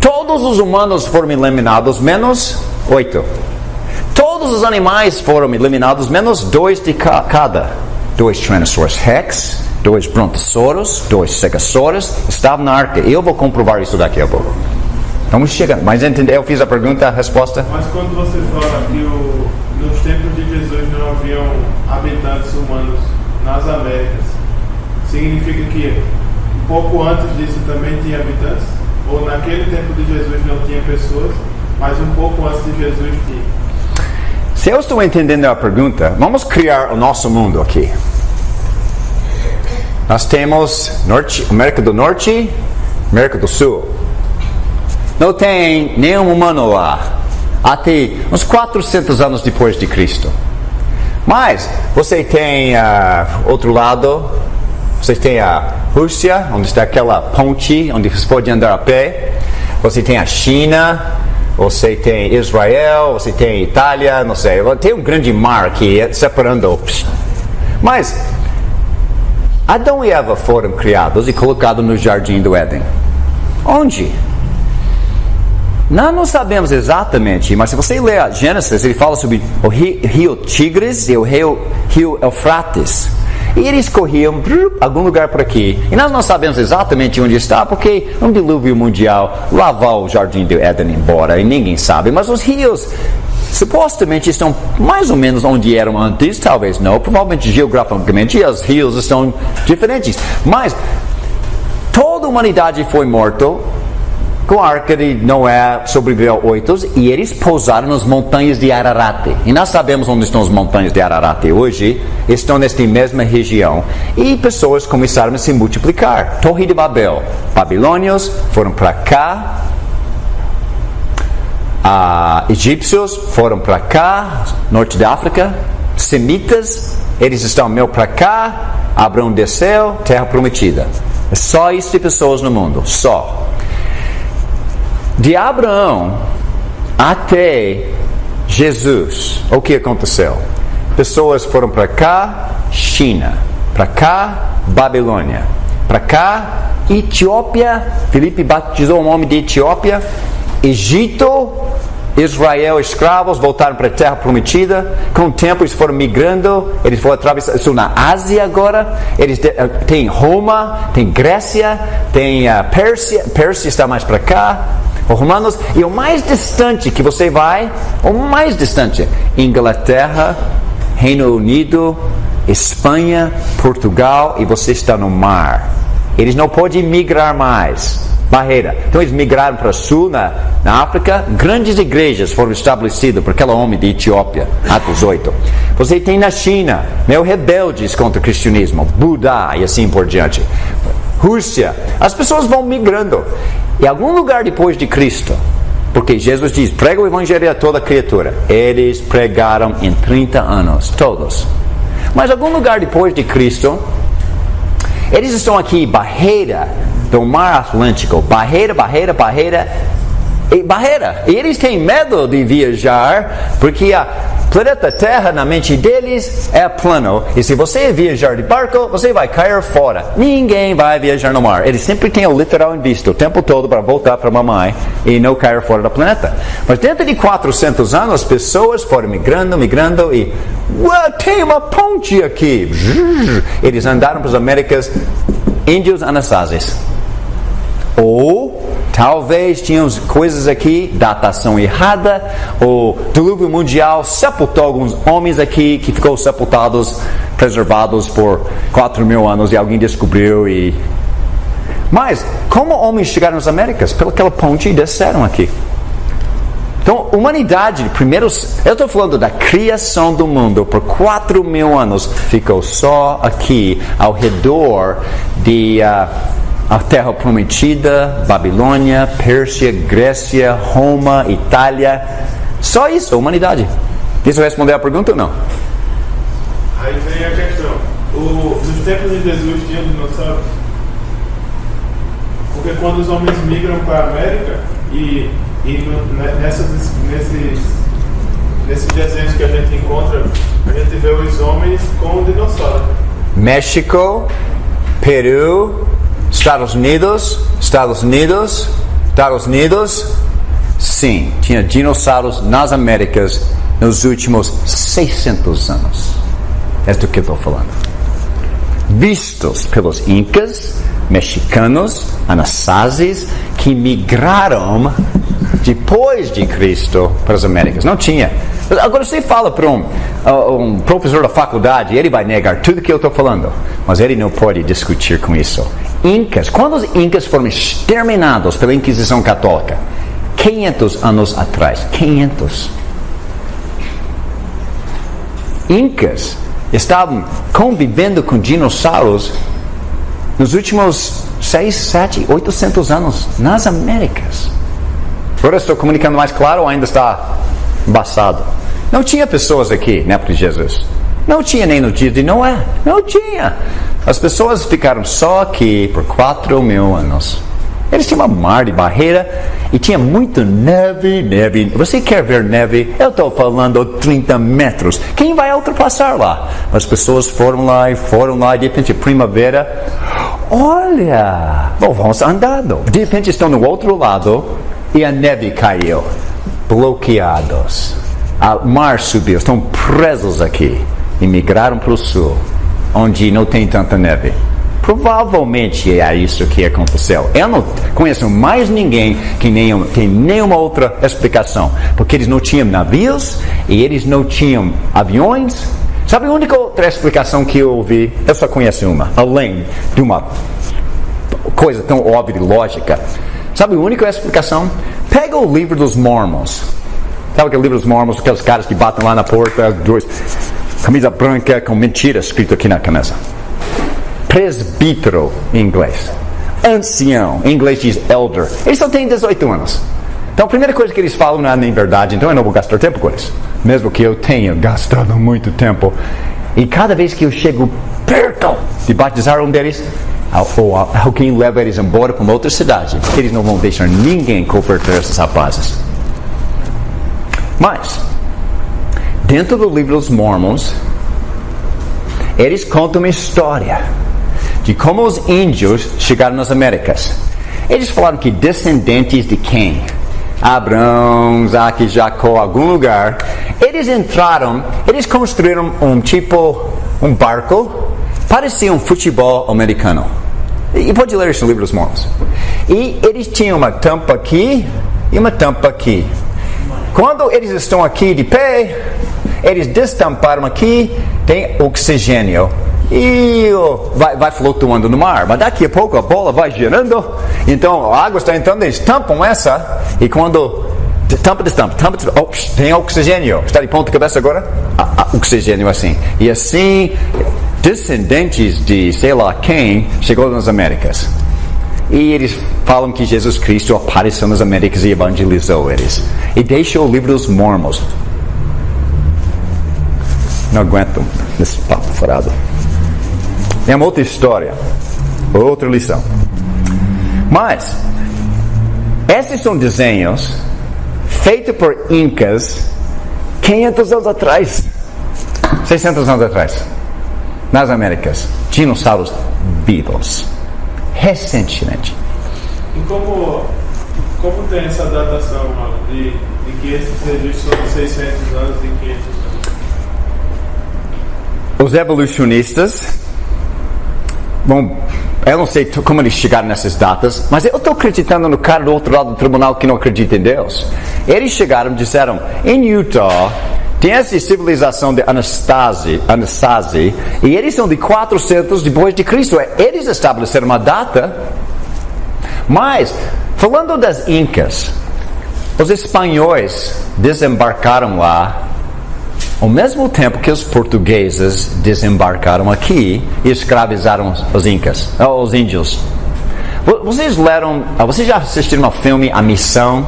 todos os humanos foram eliminados, menos 8. Todos os animais foram eliminados, menos 2 de cada. 2 Tyrannosaurus Rex, 2 Brontosaurus, 2 Stegosaurus, estavam na arca. Eu vou comprovar isso daqui a pouco. Estamos chegando. Mas eu fiz a pergunta, a resposta. Mas quando você fala que nos tempos de Jesus não haviam habitantes humanos nas Américas, significa que um pouco antes disso também tinha habitantes? Ou naquele tempo de Jesus não tinha pessoas, mas um pouco antes de Jesus tinha? Se eu estou entendendo a pergunta, vamos criar o nosso mundo aqui. Nós temos América do Norte, América do Sul. Não tem nenhum humano lá. Até uns 400 anos depois de Cristo. Mas você tem outro lado. Você tem a Rússia, onde está aquela ponte, onde você pode andar a pé. Você tem a China. Você tem Israel. Você tem Itália. Não sei. Tem um grande mar aqui separando. Mas Adão e Eva foram criados e colocados no jardim do Éden. Onde? Nós não sabemos exatamente, mas se você ler a Gênesis, ele fala sobre o rio Tigres e o rio Eufrates. E eles corriam algum lugar por aqui. E nós não sabemos exatamente onde está, porque um dilúvio mundial lavou o jardim do Éden embora, e ninguém sabe. Mas os rios supostamente estão mais ou menos onde eram antes, talvez não. Provavelmente geograficamente os rios estão diferentes. Mas toda a humanidade foi morta. Com a arca de Noé sobreviveu 8 e eles pousaram nas montanhas de Ararat. E nós sabemos onde estão as montanhas de Ararat hoje. Estão nesta mesma região. E pessoas começaram a se multiplicar. Torre de Babel. Babilônios foram para cá. Egípcios foram para cá. Norte da África. Semitas. Eles estão meio para cá. Abraão desceu. Terra prometida. É só isso de pessoas no mundo. Só. De Abraão até Jesus, o que aconteceu? Pessoas foram para cá, China, para cá, Babilônia, para cá, Etiópia. Filipe batizou o nome de Etiópia. Egito, Israel, escravos, voltaram para a terra prometida. Com o tempo eles foram migrando, eles foram atravessando. Estão na Ásia agora. Eles tem Roma, tem Grécia, tem Pérsia. Pérsia está mais para cá. Os romanos, e o mais distante que você vai, o mais distante, Inglaterra, Reino Unido, Espanha, Portugal, e você está no mar. Eles não podem migrar mais. Barreira. Então eles migraram para o sul, na África. Grandes igrejas foram estabelecidas por aquele homem de Etiópia, Atos 8. Você tem na China, meio rebeldes contra o cristianismo, Buda e assim por diante. Rússia. As pessoas vão migrando. Em algum lugar depois de Cristo, porque Jesus diz, prega o evangelho a toda criatura. Eles pregaram em 30 anos, todos. Mas em algum lugar depois de Cristo, eles estão aqui, barreira do mar Atlântico. Barreira. E eles têm medo de viajar, porque a planeta Terra, na mente deles, é plano. E se você viajar de barco, você vai cair fora. Ninguém vai viajar no mar. Eles sempre têm o literal em vista o tempo todo para voltar para a mamãe e não cair fora do planeta. Mas dentro de 400 anos, as pessoas foram migrando e... tem uma ponte aqui. Eles andaram para as Américas, índios Anassazes. Ou talvez tinham coisas aqui, datação errada, o dilúvio mundial sepultou alguns homens aqui que ficou sepultados, preservados por 4.000 anos e alguém descobriu e... Mas, como homens chegaram nas Américas? Pelaquela ponte e desceram aqui. Então, a humanidade, eu estou falando da criação do mundo, por 4.000 anos, ficou só aqui, ao redor de... a terra prometida, Babilônia, Pérsia, Grécia, Roma, Itália. Só isso, a humanidade. Deixa eu responder a pergunta ou não? Aí vem a questão. Nos tempos de Jesus tinha dinossauros? Porque quando os homens migram para a América nesses desenhos que a gente encontra, a gente vê os homens com dinossauros. México, Peru, Estados Unidos, sim, tinha dinossauros nas Américas nos últimos 600 anos. É do que eu estou falando. Vistos pelos incas, mexicanos, anassazes, que migraram depois de Cristo para as Américas. Não tinha. Agora você fala para um professor da faculdade, ele vai negar tudo que eu estou falando, mas ele não pode discutir com isso. Incas, quando os incas foram exterminados pela Inquisição Católica? 500 anos atrás. 500. Incas estavam convivendo com dinossauros nos últimos 6, 7, 800 anos nas Américas. Agora estou comunicando mais claro ou ainda está embaçado? Não tinha pessoas aqui na época de Jesus. Não tinha nem no dia de Noé. Não tinha. As pessoas ficaram só aqui por 4.000 anos. Eles tinham uma mar de barreira e tinha muito neve. Você quer ver neve? Eu estou falando 30 metros. Quem vai ultrapassar lá? As pessoas foram lá e de repente primavera. Olha, vamos andando. De repente estão no outro lado e a neve caiu. Bloqueados. O mar subiu. Estão presos aqui. E migraram para o sul, onde não tem tanta neve. Provavelmente é isso que aconteceu. Eu não conheço mais ninguém que tem nenhuma outra explicação. Porque eles não tinham navios e eles não tinham aviões. Sabe a única outra explicação que eu ouvi? Eu só conheço uma, além de uma coisa tão óbvia e lógica. Sabe a única explicação? Pega o livro dos Mormons. Sabe aquele livro dos Mormons? Aqueles caras que batem lá na porta, camisa branca com mentira escrito aqui na camisa. Presbítero em inglês. Ancião, em inglês diz elder. Eles só têm 18 anos. Então a primeira coisa que eles falam não é nem verdade, então eu não vou gastar tempo com eles. Mesmo que eu tenha gastado muito tempo. E cada vez que eu chego perto de batizar um deles, alguém leva eles embora para uma outra cidade. Porque eles não vão deixar ninguém converter esses rapazes. Mas dentro do livro dos Mormons, eles contam uma história de como os índios chegaram nas Américas. Eles falaram que descendentes de quem? Abraão, Isaac, Jacó, algum lugar. Eles construíram um barco, parecia um futebol americano. E pode ler isso no livro dos Mormons. E eles tinham uma tampa aqui e uma tampa aqui. Quando eles estão aqui de pé, eles destamparam aqui, tem oxigênio e vai flutuando no mar. Mas daqui a pouco a bola vai girando, então a água está entrando, eles tampam essa e quando tampa, tem oxigênio. Está de ponta cabeça agora? Oxigênio assim. E assim, descendentes de sei lá quem chegou nas Américas. E eles falam que Jesus Cristo apareceu nas Américas e evangelizou eles. E deixou o livro dos Mormons. Não aguento esse papo furado. É uma outra história. Outra lição. Mas, esses são desenhos feitos por incas 500 anos atrás. 600 anos atrás. Nas Américas. Dinossauros vivos. Recentemente. E como tem essa datação, mano, de que esses registros são de 600 anos e 500 anos? Os evolucionistas, bom, eu não sei como eles chegaram nessas datas, mas eu estou acreditando no cara do outro lado do tribunal que não acredita em Deus. Eles chegaram e disseram, em Utah tem essa civilização de Anasazi, e eles são de 400 depois de Cristo. Eles estabeleceram uma data. Mas, falando das Incas, os espanhóis desembarcaram lá ao mesmo tempo que os portugueses desembarcaram aqui e escravizaram os Incas, os índios. Vocês já assistiram ao filme A Missão?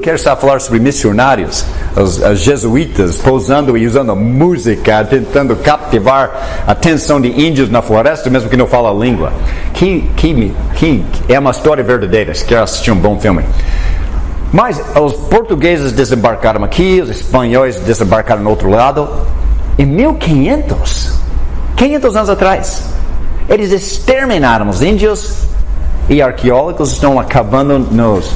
Quero só falar sobre missionários, os jesuítas pousando e usando música, tentando captivar a atenção de índios na floresta, mesmo que não falam a língua. Que é uma história verdadeira. Se quer assistir um bom filme. Mas os portugueses desembarcaram aqui, os espanhóis desembarcaram no outro lado. Em 1500 anos atrás, eles exterminaram os índios e arqueólogos estão acabando nos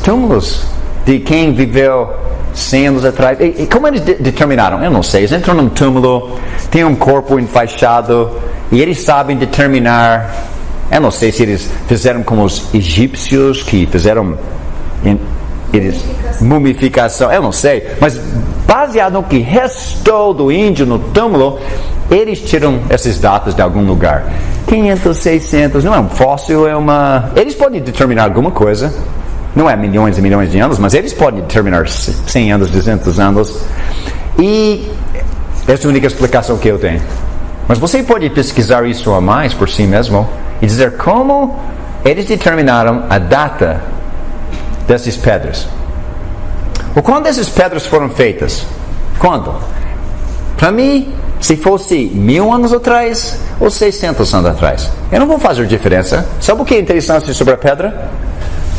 túmulos de quem viveu 100 anos atrás. E como eles determinaram? Eu não sei. Eles entram num túmulo, tem um corpo enfaixado e eles sabem determinar. Eu não sei se eles fizeram como os egípcios que fizeram mumificação. Eu não sei. Mas baseado no que restou do índio no túmulo, eles tiram essas datas de algum lugar. 500, 600, não é um fóssil, é uma... Eles podem determinar alguma coisa. Não é milhões e milhões de anos, mas eles podem determinar 100 anos, 200 anos. E essa é a única explicação que eu tenho. Mas você pode pesquisar isso a mais por si mesmo e dizer como eles determinaram a data dessas pedras. Ou quando essas pedras foram feitas? Quando? Para mim, se fosse 1000 anos atrás ou 600 anos atrás, eu não vou fazer diferença. Sabe o que é interessante sobre a pedra?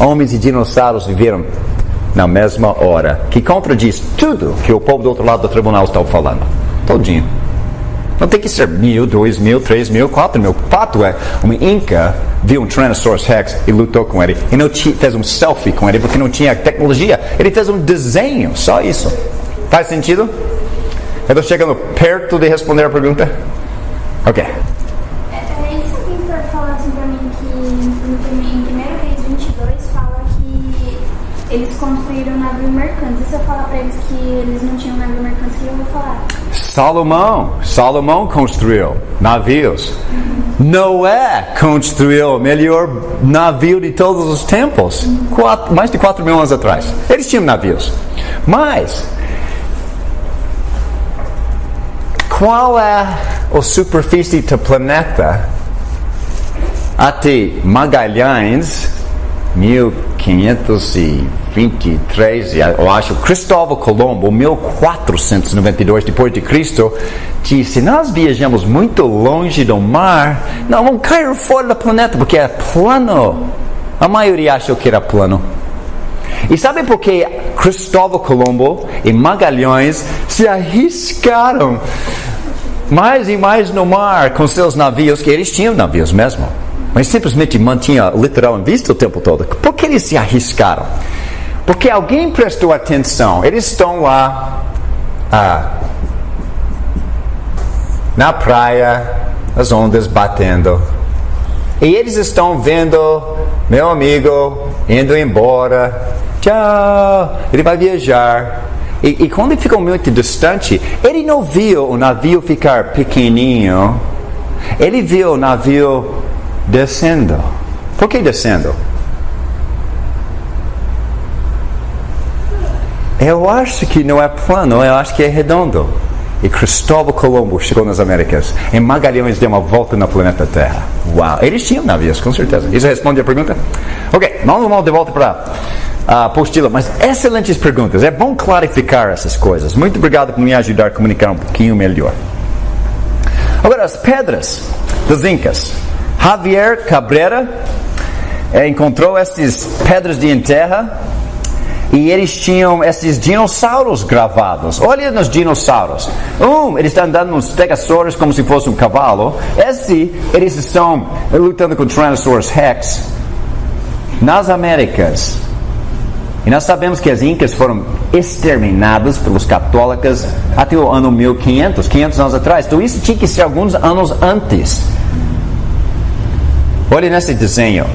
Homens e dinossauros viveram na mesma hora, que contradiz tudo que o povo do outro lado do tribunal está falando. Todinho. Não tem que ser 1000, 2000, 3000, 4000. O fato é, um Inca viu um Tyrannosaurus Rex e lutou com ele. E não fez um selfie com ele porque não tinha tecnologia. Ele fez um desenho, só isso. Faz sentido? Eu estou chegando perto de responder a pergunta? Ok. Isso alguém pode falar assim pra mim que em 1 Reis 22 fala que eles construíram um navio mercante. E se eu falar pra eles que eles não tinham navio mercante, o que eu vou falar? Salomão construiu navios. Noé construiu o melhor navio de todos os tempos. Mais de 4 mil anos atrás. Eles tinham navios. Mas qual é a superfície do planeta até Magalhães, 1523, eu acho, Cristóvão Colombo, 1492 depois de Cristo, disse: nós viajamos muito longe do mar, não, vamos cair fora do planeta, porque é plano. A maioria achou que era plano. E sabe por que Cristóvão Colombo e Magalhães se arriscaram mais e mais no mar com seus navios, que eles tinham navios mesmo, mas simplesmente mantinha o litoral em vista o tempo todo? Por que eles se arriscaram? Porque alguém prestou atenção. Eles estão lá na praia, as ondas batendo, e eles estão vendo meu amigo indo embora. Tchau, ele vai viajar. E quando ele ficou muito distante, ele não viu o navio ficar pequenininho. Ele viu o navio descendo. Por que descendo? Eu acho que não é plano, eu acho que é redondo. E Cristóvão Colombo chegou nas Américas. E Magalhães deu uma volta no planeta Terra. Uau! Eles tinham navios, com certeza. Isso responde a pergunta? Ok, vamos de volta para a apostila. Mas excelentes perguntas. É bom clarificar essas coisas. Muito obrigado por me ajudar a comunicar um pouquinho melhor. Agora, as pedras dos Incas. Javier Cabrera encontrou essas pedras de enterra. E eles tinham esses dinossauros gravados. Olha nos dinossauros. Eles estão andando nos stegosaurus como se fosse um cavalo. Eles estão lutando com o Tyrannosaurus Rex nas Américas. E nós sabemos que as Incas foram exterminados pelos católicos até o ano 1500, 500 anos atrás. Então isso tinha que ser alguns anos antes. Olha nesse desenho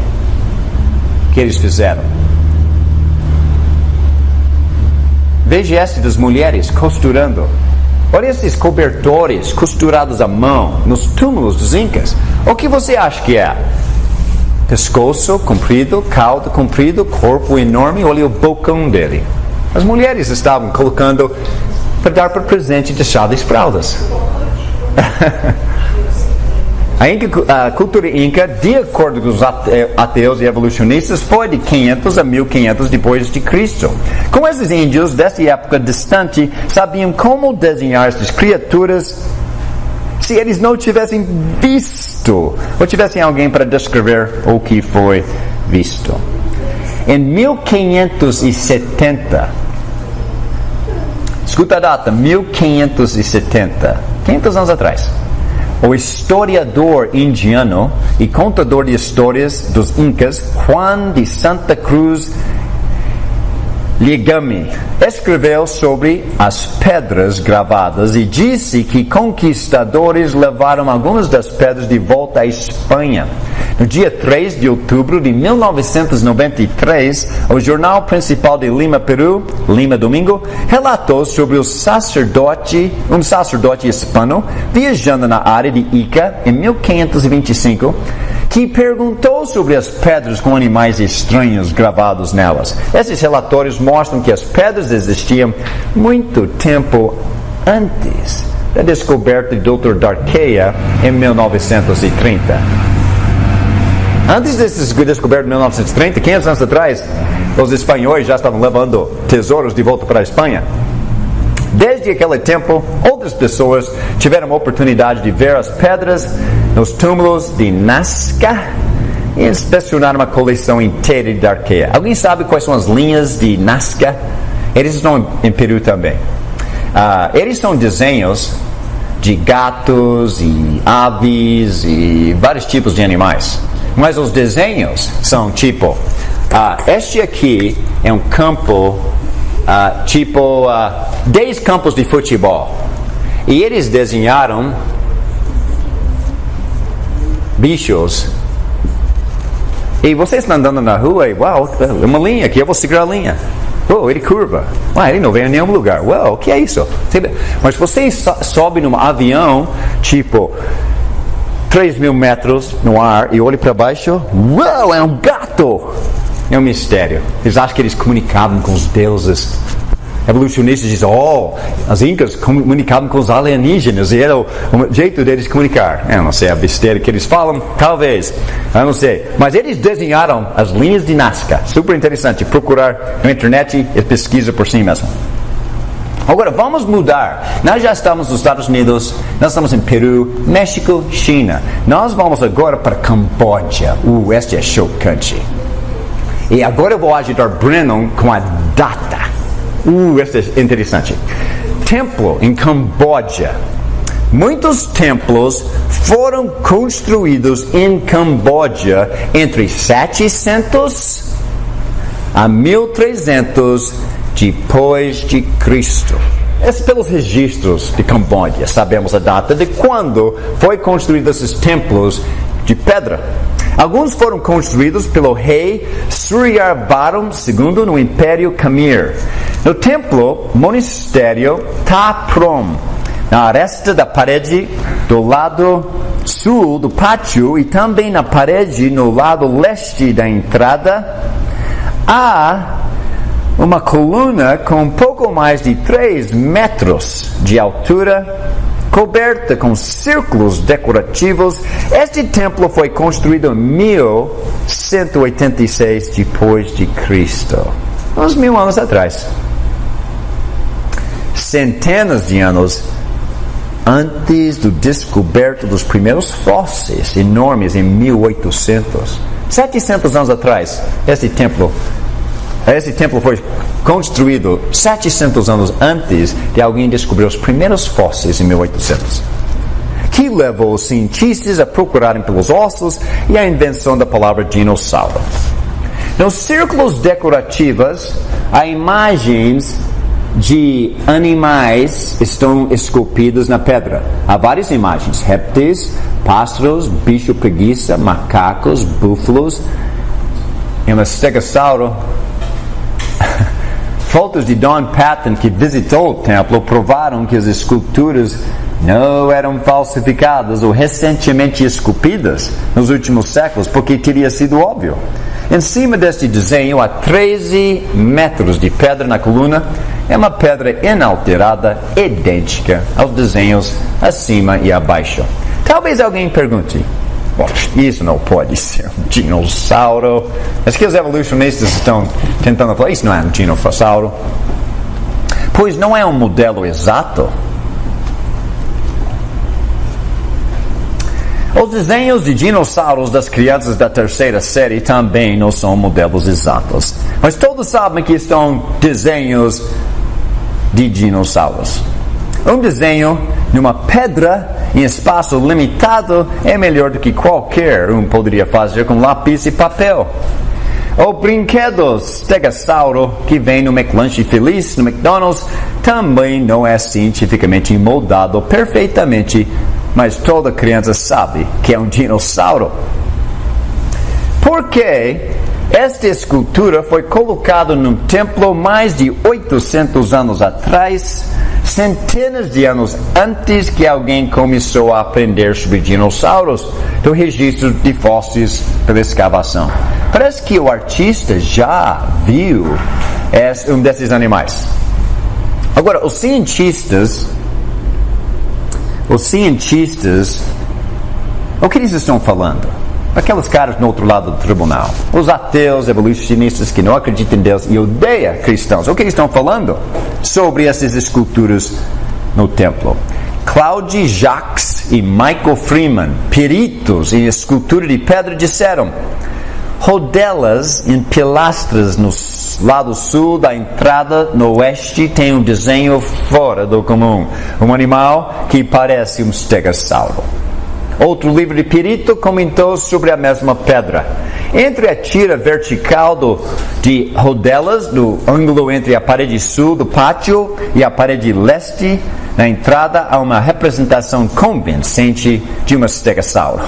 que eles fizeram. Veja esse das mulheres costurando. Olha esses cobertores costurados à mão nos túmulos dos Incas. O que você acha que é? Pescoço comprido, cauda comprido, corpo enorme. Olha o bocão dele. As mulheres estavam colocando para dar para presente de chá das fraldas. A cultura inca, de acordo com os ateus e evolucionistas, foi de 500 a 1500 depois de Cristo. Com esses índios dessa época distante, sabiam como desenhar essas criaturas se eles não tivessem visto, ou tivessem alguém para descrever o que foi visto. Em 1570, escuta a data, 1570, 500 anos atrás, o historiador indiano e contador de histórias dos Incas, Juan de Santa Cruz Liegami, escreveu sobre as pedras gravadas e disse que conquistadores levaram algumas das pedras de volta à Espanha. No dia 3 de outubro de 1993, o jornal principal de Lima, Peru, Lima Domingo, relatou sobre um sacerdote hispano viajando na área de Ica em 1525, que perguntou sobre as pedras com animais estranhos gravados nelas. Esses relatórios mostram que as pedras existiam muito tempo antes da descoberta de Dr. Darkeia em 1930. Antes desse descoberto em 1930, 500 anos atrás, os espanhóis já estavam levando tesouros de volta para a Espanha. Desde aquele tempo, outras pessoas tiveram a oportunidade de ver as pedras nos túmulos de Nazca e inspecionar uma coleção inteira de Darkeia. Alguém sabe quais são as linhas de Nazca? Eles estão em Peru também. Eles são desenhos de gatos e aves e vários tipos de animais. Mas os desenhos são tipo... este aqui é um campo... 10 campos de futebol. E eles desenharam bichos. E você está andando na rua e, uau, é uma linha aqui, eu vou seguir a linha. Oh, ele curva. Ele não vem em nenhum lugar. Uau, o que é isso? Mas você sobe num avião, tipo 3.000 metros no ar e olha para baixo. Uau, é um gato! É um mistério. Eles acham que eles comunicavam com os deuses. Evolucionistas dizem, as incas comunicavam com os alienígenas e era o jeito deles comunicar. Eu não sei a besteira que eles falam, talvez, eu não sei. Mas eles desenharam as linhas de Nazca. Super interessante, procurar na internet e pesquisa por si mesmo. Agora, vamos mudar. Nós já estamos nos Estados Unidos, nós estamos em Peru, México, China. Nós vamos agora para Camboja. Este é chocante. E agora eu vou ajudar Brennan com a data. Este é interessante. Templo em Camboja. Muitos templos foram construídos em Camboja entre 700 a 1300 depois de Cristo. Pelos registros de Camboja, sabemos a data de quando foi construídos esses templos de pedra. Alguns foram construídos pelo rei Suryavaram II no Império Khmer. No templo, monastério Ta Prohm, na aresta da parede do lado sul do pátio e também na parede no lado leste da entrada, há uma coluna com pouco mais de 3 metros de altura, coberta com círculos decorativos. Este templo foi construído em 1186 depois de Cristo, uns 1000 anos atrás. Centenas de anos antes do descoberto dos primeiros fósseis enormes em 1800. 700 anos atrás, esse templo foi construído 700 anos antes de alguém descobrir os primeiros fósseis em 1800. Que levou os cientistas a procurarem pelos ossos e a invenção da palavra dinossauro. Nos círculos decorativos, há imagens de animais estão esculpidos na pedra. Há várias imagens: répteis, pássaros, bicho preguiça, macacos, búfalos e um estegossauro. Fotos de Don Patton, que visitou o templo, provaram que as esculturas não eram falsificadas ou recentemente esculpidas nos últimos séculos, porque teria sido óbvio. Em cima deste desenho, há 13 metros de pedra na coluna. É uma pedra inalterada, idêntica aos desenhos acima e abaixo. Talvez alguém pergunte, isso não pode ser um dinossauro. Acho que os evolucionistas estão tentando falar, isso não é um dinossauro. Pois não é um modelo exato. Os desenhos de dinossauros das crianças da terceira série também não são modelos exatos. Mas todos sabem que estão desenhos de dinossauros. Um desenho numa pedra em espaço limitado é melhor do que qualquer um poderia fazer com lápis e papel. O brinquedo estegossauro que vem no McLanche Feliz, no McDonald's, também não é cientificamente moldado perfeitamente, mas toda criança sabe que é um dinossauro. Por que esta escultura foi colocada num templo mais de 800 anos atrás, centenas de anos antes que alguém começou a aprender sobre dinossauros, do registro de fósseis pela escavação? Parece que o artista já viu um desses animais. Agora, os cientistas os cientistas, o que eles estão falando? Aqueles caras no outro lado do tribunal, os ateus, evolucionistas que não acreditam em Deus e odeiam cristãos, o que eles estão falando sobre essas esculturas no templo? Claude Jacques e Michael Freeman, peritos em escultura de pedra, disseram: rodelas em pilastras no lado sul da entrada no oeste tem um desenho fora do comum, um animal que parece um estegossauro. Outro livro de perito comentou sobre a mesma pedra. Entre a tira vertical de rodelas, no ângulo entre a parede sul do pátio e a parede leste, na entrada, há uma representação convincente de um estegossauro.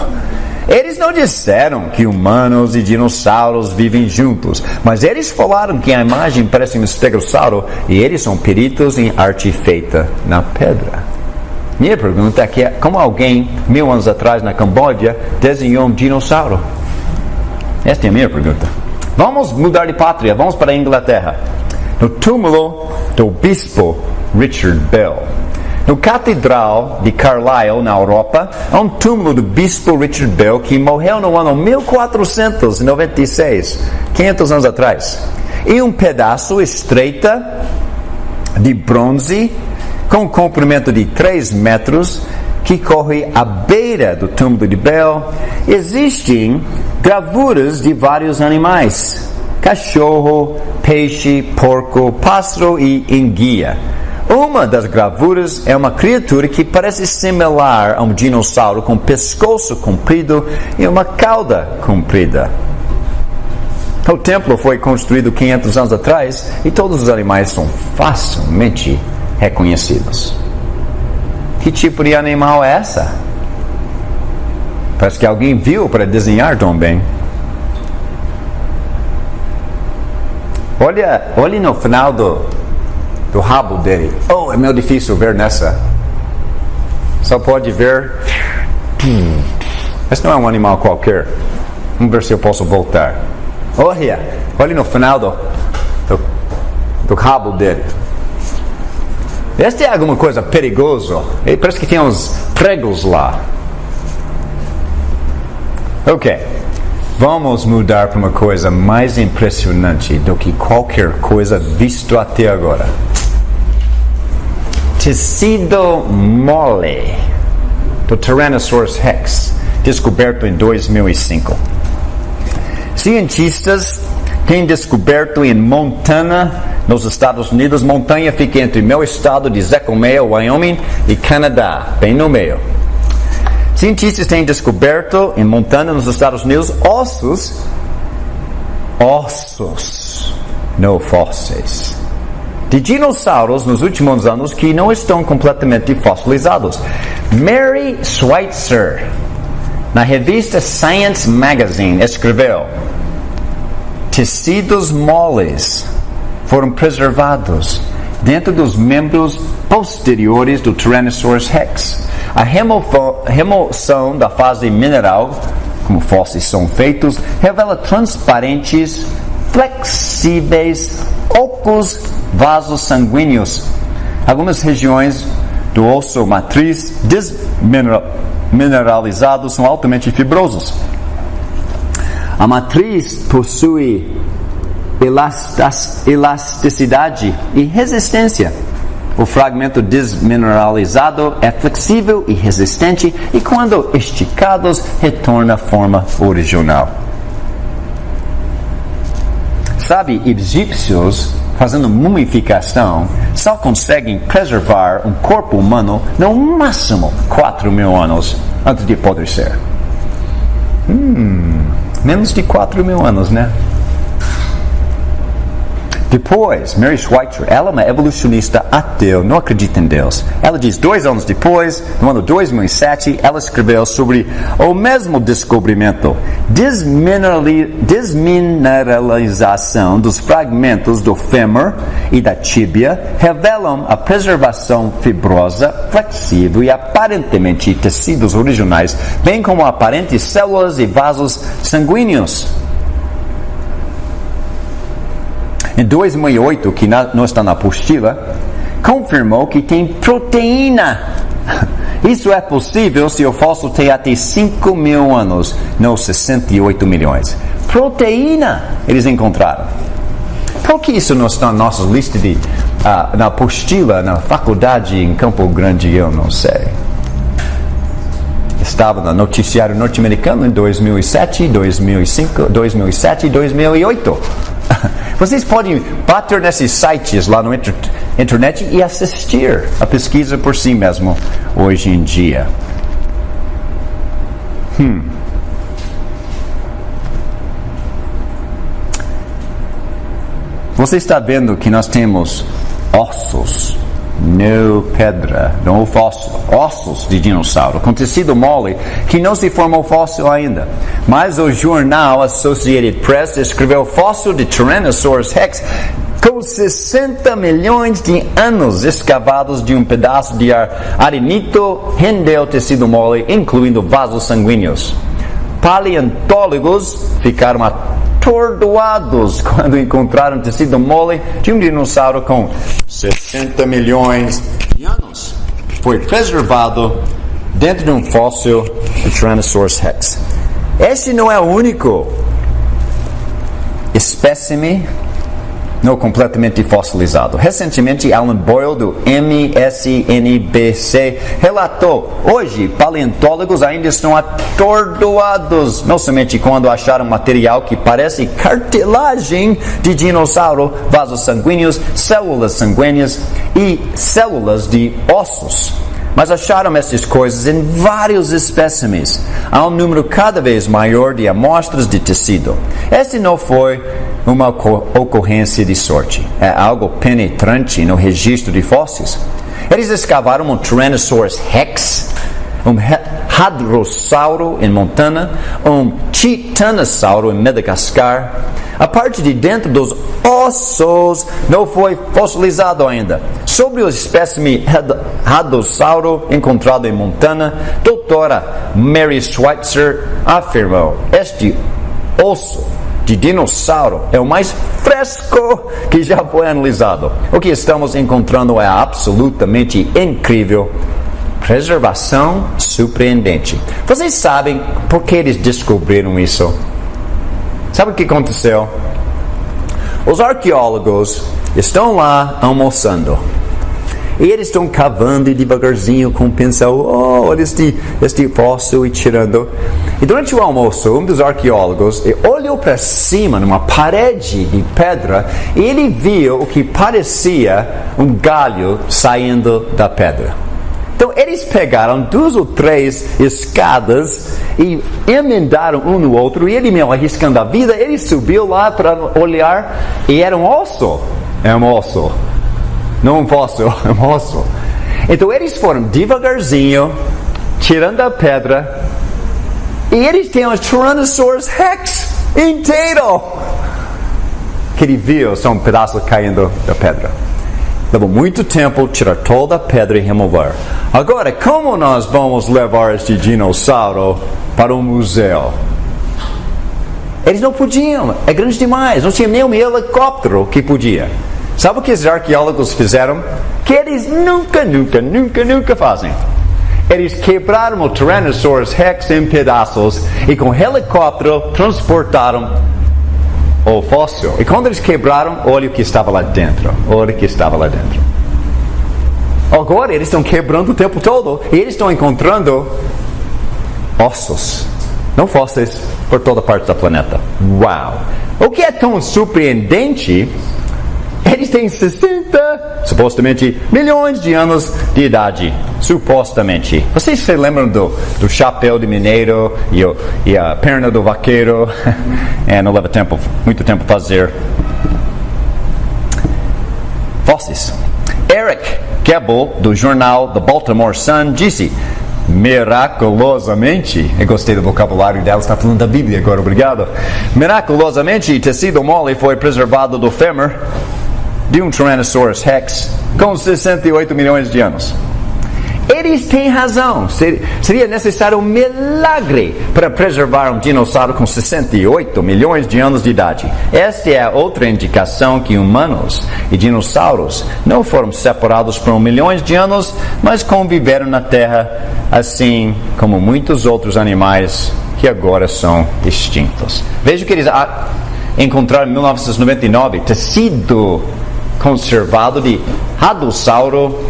Eles não disseram que humanos e dinossauros vivem juntos, mas eles falaram que a imagem parece um estegossauro e eles são peritos em arte feita na pedra. Minha pergunta é que como alguém, 1000 anos atrás na Camboja, desenhou um dinossauro? Esta é a minha pergunta. Vamos mudar de pátria, vamos para a Inglaterra. No túmulo do bispo Richard Bell. No Catedral de Carlisle, na Europa, há um túmulo do bispo Richard Bell que morreu no ano 1496, 500 anos atrás. E um pedaço estreita de bronze com um comprimento de 3 metros que corre à beira do túmulo de Bell. Existem gravuras de vários animais: cachorro, peixe, porco, pássaro e enguia. Uma das gravuras é uma criatura que parece similar a um dinossauro com pescoço comprido e uma cauda comprida. O templo foi construído 500 anos atrás e todos os animais são facilmente reconhecidos. Que tipo de animal é essa? Parece que alguém viu para desenhar tão bem. Olhe no final do rabo dele. Oh, é meio difícil ver nessa. Só pode ver. Esse não é um animal qualquer. Vamos ver se eu posso voltar. Olhe no final do rabo dele. Este é alguma coisa perigosa. Parece que tem uns pregos lá. Ok. Vamos mudar para uma coisa mais impressionante do que qualquer coisa visto até agora. Tecido mole do Tyrannosaurus Rex, descoberto em 2005. Cientistas têm descoberto em Montana, nos Estados Unidos. Montanha fica entre meu estado de Zechomel, Wyoming, e Canadá, bem no meio. Cientistas têm descoberto em Montana, nos Estados Unidos, ossos, não fósseis, de dinossauros nos últimos anos que não estão completamente fossilizados. Mary Schweitzer, na revista Science Magazine, escreveu: tecidos moles foram preservados dentro dos membros posteriores do Tyrannosaurus Rex. A remoção da fase mineral, como fósseis são feitos, revela transparentes, flexíveis, ocos vasos sanguíneos. Algumas regiões do osso matriz desmineralizados são altamente fibrosos. A matriz possui elasticidade e resistência. O fragmento desmineralizado é flexível e resistente e, quando esticados, retorna à forma original. Sabe, egípcios, fazendo mumificação, só conseguem preservar um corpo humano no máximo 4.000 anos antes de apodrecer. Menos de 4.000 anos, né? Depois, Mary Schweitzer, ela é uma evolucionista ateu, não acredita em Deus. Ela diz, 2 anos depois, no ano 2007, ela escreveu sobre o mesmo descobrimento. Desmineralização dos fragmentos do fêmur e da tíbia revelam a preservação fibrosa, flexível e aparentemente tecidos originais, bem como aparentes células e vasos sanguíneos. Em 2008, que não está na apostila, confirmou que tem proteína Isso é possível se o fóssil tem até 5 mil anos, não 68 milhões. Proteína eles encontraram. Por que isso não está na nossa lista na apostila, na faculdade em Campo Grande? Eu não sei. Estava no noticiário norte-americano em 2007, 2005, 2007 e 2008. Vocês podem bater nesses sites lá no internet e assistir a pesquisa por si mesmo hoje em dia. Você está vendo que nós temos ossos, não pedra, não fóssil, ossos de dinossauro, com tecido mole, que não se formou fóssil ainda. Mas o jornal Associated Press escreveu fóssil de Tyrannosaurus Rex com 60 milhões de anos escavados de um pedaço de arenito rendeu tecido mole, incluindo vasos sanguíneos. Paleontólogos ficaram atordoados quando encontraram tecido mole de um dinossauro com 60 milhões de anos. Foi preservado dentro de um fóssil de Tyrannosaurus Rex. Este não é o único espécime não completamente fossilizado. Recentemente, Alan Boyle, do MSNBC, relatou: hoje, paleontólogos ainda estão atordoados, não somente quando acharam material que parece cartilagem de dinossauro, vasos sanguíneos, células sanguíneas e células de ossos, mas acharam essas coisas em vários espécimes. Há um número cada vez maior de amostras de tecido. Este não foi uma ocorrência de sorte. É algo penetrante no registro de fósseis. Eles escavaram um Tyrannosaurus Rex, um Hadrossauro em Montana, um Titanossauro em Madagascar. A parte de dentro dos ossos não foi fossilizado ainda. Sobre o espécime Hadrossauro encontrado em Montana, doutora Mary Schweitzer afirmou: este osso de dinossauro é o mais fresco que já foi analisado. O que estamos encontrando é absolutamente incrível. Preservação surpreendente. Vocês sabem por que eles descobriram isso? Sabe o que aconteceu? Os arqueólogos estão lá almoçando. E eles estão cavando devagarzinho, com pincel, olha este fóssil, e tirando. E durante o almoço, um dos arqueólogos olhou para cima, numa parede de pedra, e ele viu o que parecia um galho saindo da pedra. Então, eles pegaram 2 ou 3 escadas e emendaram um no outro, e ele, mesmo arriscando a vida, ele subiu lá para olhar, e era um osso. É um osso. Não um fóssil, é um osso. Então eles foram devagarzinho, tirando a pedra, e eles têm um Tyrannosaurus Rex inteiro. Que ele viu só um pedaço caindo da pedra. Levou muito tempo tirar toda a pedra e remover. Agora, como nós vamos levar este dinossauro para um museu? Eles não podiam, é grande demais, não tinha nem um helicóptero que podia. Sabe o que os arqueólogos fizeram? Que eles nunca fazem. Eles quebraram o Tyrannosaurus Rex em pedaços e com helicóptero transportaram o fóssil. E quando eles quebraram, olha o que estava lá dentro. Agora eles estão quebrando o tempo todo e eles estão encontrando ossos, não fósseis, por toda parte do planeta. Uau! O que é tão surpreendente? Eles têm 60, supostamente, milhões de anos de idade. Supostamente. Vocês se lembram do chapéu de mineiro e a perna do vaqueiro? Não leva muito tempo fazer. Fósseis. Eric Gebel, do jornal The Baltimore Sun, disse: miraculosamente, eu gostei do vocabulário dela, está falando da Bíblia agora, obrigado. Miraculosamente, tecido mole foi preservado do fêmur de um Tyrannosaurus Rex com 68 milhões de anos. Eles têm razão. Seria necessário um milagre para preservar um dinossauro com 68 milhões de anos de idade. Esta é outra indicação que humanos e dinossauros não foram separados por milhões de anos, mas conviveram na Terra, assim como muitos outros animais que agora são extintos. Veja que eles encontraram em 1999 tecido conservado de radossauro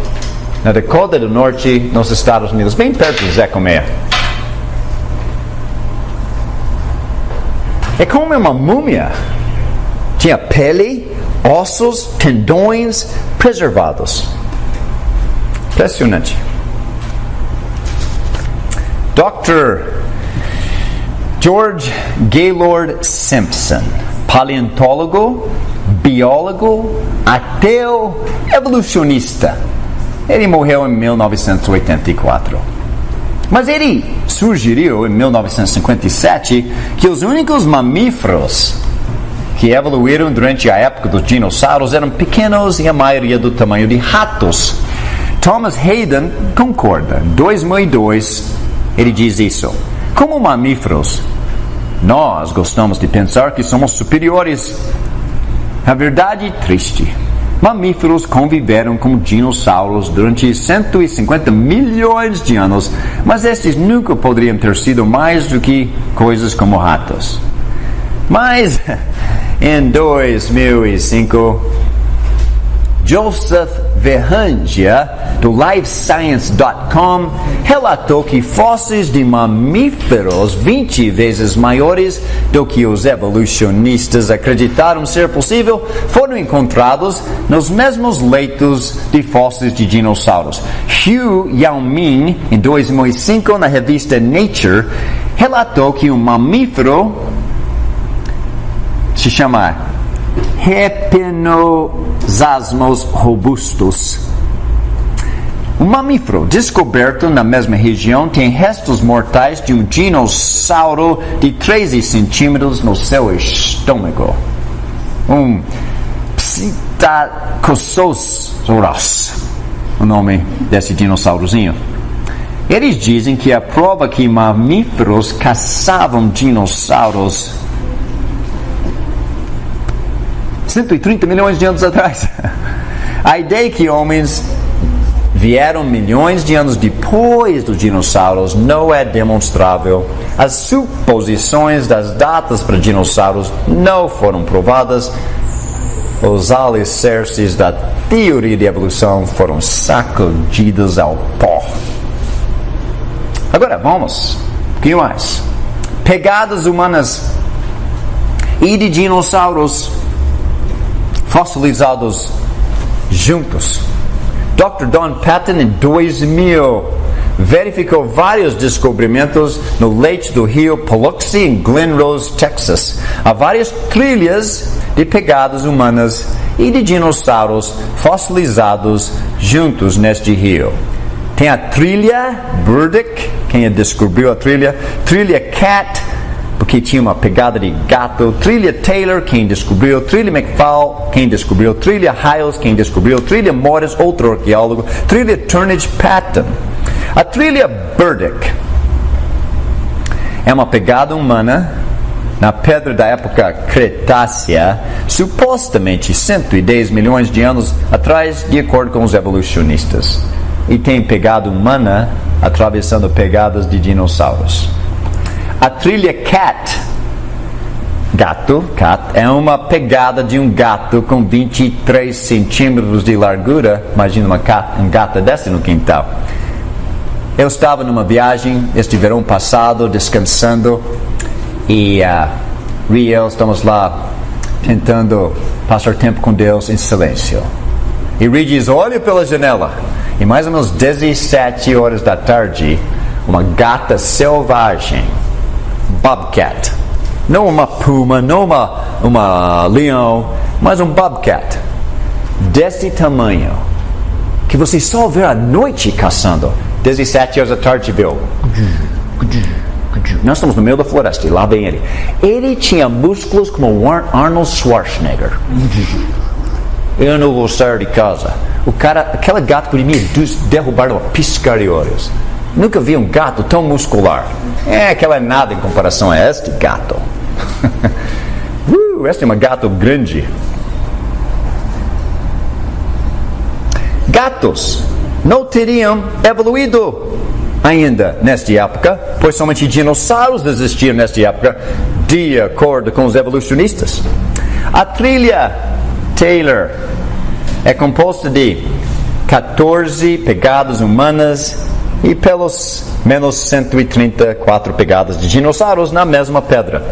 na Dakota do Norte, nos Estados Unidos, bem perto de Zé Colmeia. É como uma múmia. Tinha pele, ossos, tendões preservados. Impressionante. Dr. George Gaylord Simpson, paleontólogo, biólogo, ateu, evolucionista. Ele morreu em 1984. Mas ele sugeriu em 1957 que os únicos mamíferos que evoluíram durante a época dos dinossauros eram pequenos e a maioria do tamanho de ratos. Thomas Hayden concorda. Em 2002, ele diz isso. Como mamíferos, nós gostamos de pensar que somos superiores. A verdade é triste. Mamíferos conviveram com dinossauros durante 150 milhões de anos, mas estes nunca poderiam ter sido mais do que coisas como ratos. Mas, em 2005, Joseph Verhangia, do LiveScience.com, relatou que fósseis de mamíferos 20 vezes maiores do que os evolucionistas acreditaram ser possível foram encontrados nos mesmos leitos de fósseis de dinossauros. Hugh Yao-Min, em 2005, na revista Nature, relatou que um mamífero se chama Hypnosasmos robustus. Um mamífero descoberto na mesma região tem restos mortais de um dinossauro de 13 centímetros no seu estômago. Um Psittacosaurus, o nome desse dinossaurozinho. Eles dizem que a prova que mamíferos caçavam dinossauros 130 milhões de anos atrás. A ideia é que homens vieram milhões de anos depois dos dinossauros não é demonstrável. As suposições das datas para dinossauros não foram provadas. Os alicerces da teoria de evolução foram sacudidos ao pó. Agora vamos, um pouquinho mais. Pegadas humanas e de dinossauros fossilizados juntos. Dr. Don Patton, em 2000, verificou vários descobrimentos no leito do rio Paluxy, em Glen Rose, Texas. Há várias trilhas de pegadas humanas e de dinossauros fossilizados juntos neste rio. Tem a trilha Burdick, quem descobriu a trilha Cat, porque tinha uma pegada de gato, trilha Taylor, quem descobriu, trilha McFall, quem descobriu, trilha Hiles, quem descobriu, trilha Morris, outro arqueólogo, trilha Turnage Patton. A trilha Burdick é uma pegada humana na pedra da época Cretácea, supostamente 110 milhões de anos atrás, de acordo com os evolucionistas. E tem pegada humana atravessando pegadas de dinossauros. A trilha Cat, é uma pegada de um gato com 23 centímetros de largura. Imagina um gato desse no quintal. Eu estava numa viagem este verão passado, descansando, e Riel, estamos lá tentando passar tempo com Deus em silêncio. E Ri diz, olha pela janela. E mais ou menos 17 horas da tarde, uma gata selvagem, bobcat, não uma puma, não uma leão, mas um bobcat desse tamanho, que você só vê à noite caçando. 17 horas da tarde viu. Nós estamos no meio da floresta e lá vem ele. Ele tinha músculos como Arnold Schwarzenegger. Eu não vou sair de casa. aquele gato podia me derrubar numa piscar de olhos. Nunca vi um gato tão muscular. Aquela é nada em comparação a este gato. Este é um gato grande. Gatos não teriam evoluído ainda nesta época, pois somente dinossauros existiam nesta época, de acordo com os evolucionistas. A trilha Taylor é composta de 14 pegadas humanas e pelos menos 134 pegadas de dinossauros na mesma pedra.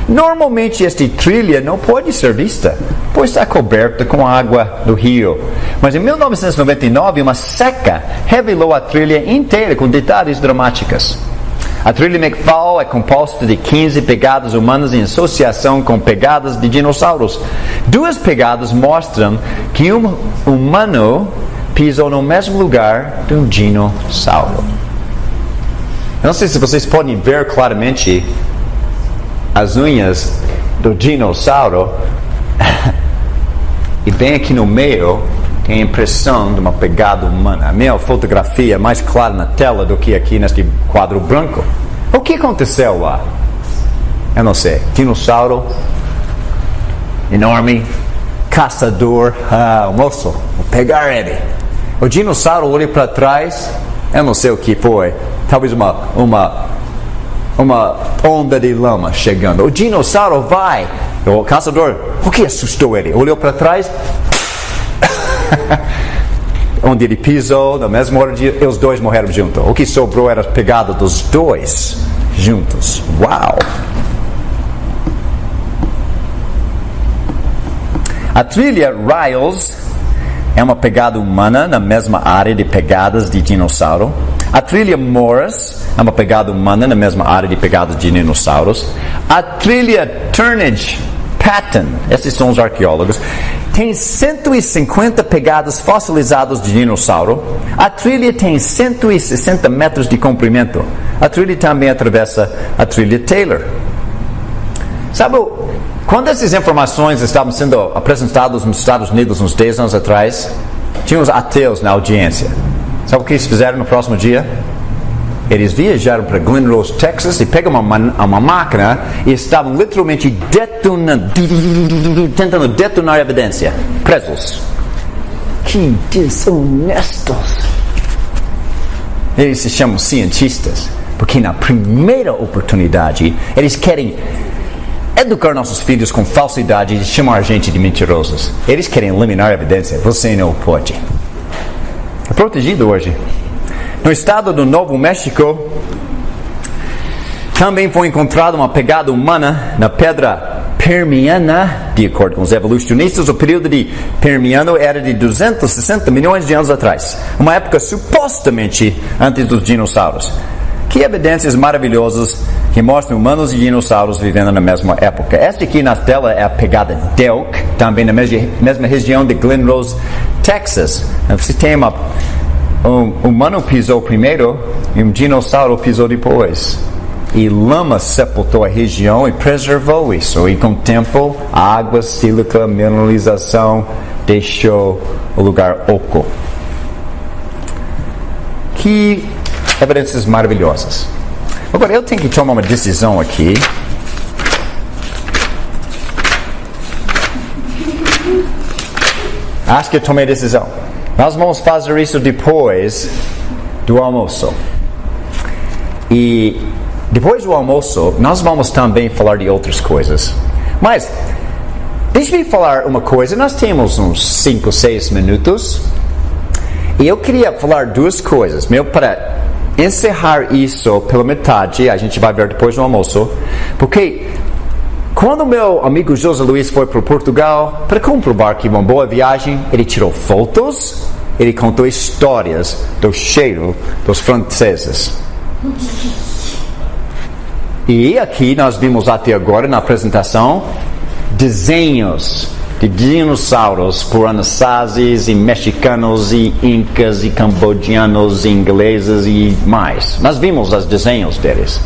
Normalmente esta trilha não pode ser vista, pois está coberta com água do rio. Mas em 1999, uma seca revelou a trilha inteira com detalhes dramáticos. A trilha McFall é composta de 15 pegadas humanas em associação com pegadas de dinossauros. 2 pegadas mostram que um humano pisou no mesmo lugar de um dinossauro. Eu não sei se vocês podem ver claramente as unhas do dinossauro. E bem aqui no meio tem a impressão de uma pegada humana. A minha fotografia é mais clara na tela do que aqui neste quadro branco. O que aconteceu lá? Eu não sei. Dinossauro enorme, caçador, moço, vou pegar ele. O dinossauro olha para trás, eu não sei o que foi. Talvez uma onda de lama chegando. O dinossauro vai. O caçador, o que assustou ele? Olhou para trás. Onde ele pisou, na mesma hora, os dois morreram juntos. O que sobrou era a pegada dos dois juntos. Uau! A trilha Riles é uma pegada humana na mesma área de pegadas de dinossauro. A trilha Morris é uma pegada humana na mesma área de pegadas de dinossauros. A trilha Turnage Patton, esses são os arqueólogos, tem 150 pegadas fossilizadas de dinossauro. A trilha tem 160 metros de comprimento. A trilha também atravessa a trilha Taylor. Sabe, quando essas informações estavam sendo apresentadas nos Estados Unidos uns 10 anos atrás, tinha os ateus na audiência. Sabe o que eles fizeram no próximo dia? Eles viajaram para Glen Rose, Texas, e pegaram uma máquina e estavam literalmente tentando detonar a evidência. Presos. Que desonestos. Eles se chamam cientistas, porque na primeira oportunidade eles querem educar nossos filhos com falsidade e chamar a gente de mentirosos. Eles querem eliminar a evidência. Você não pode. É protegido hoje. No estado do Novo México, também foi encontrada uma pegada humana na pedra Permiana. De acordo com os evolucionistas, o período de Permiano era de 260 milhões de anos atrás, uma época supostamente antes dos dinossauros. Que evidências maravilhosas que mostram humanos e dinossauros vivendo na mesma época. Esta aqui na tela é a pegada Delk, também na mesma região de Glen Rose, Texas. Você tem um humano pisou primeiro e um dinossauro pisou depois. E lama sepultou a região e preservou isso. E com o tempo, a água, sílica, mineralização deixou o lugar oco. Que evidências maravilhosas. Agora eu tenho que tomar uma decisão aqui. Acho que eu tomei a decisão. Nós vamos fazer isso depois do almoço. E depois do almoço, nós vamos também falar de outras coisas. Mas, deixe-me falar uma coisa. Nós temos uns 5, 6 minutos. E eu queria falar 2 coisas. Para encerrar isso pela metade, a gente vai ver depois do almoço. Porque quando meu amigo José Luiz foi para Portugal, para comprovar que uma boa viagem, ele tirou fotos, ele contou histórias do cheiro dos franceses. E aqui nós vimos até agora na apresentação desenhos de dinossauros por Anasazes e mexicanos e incas e cambodianos e ingleses e mais. Nós vimos os desenhos deles.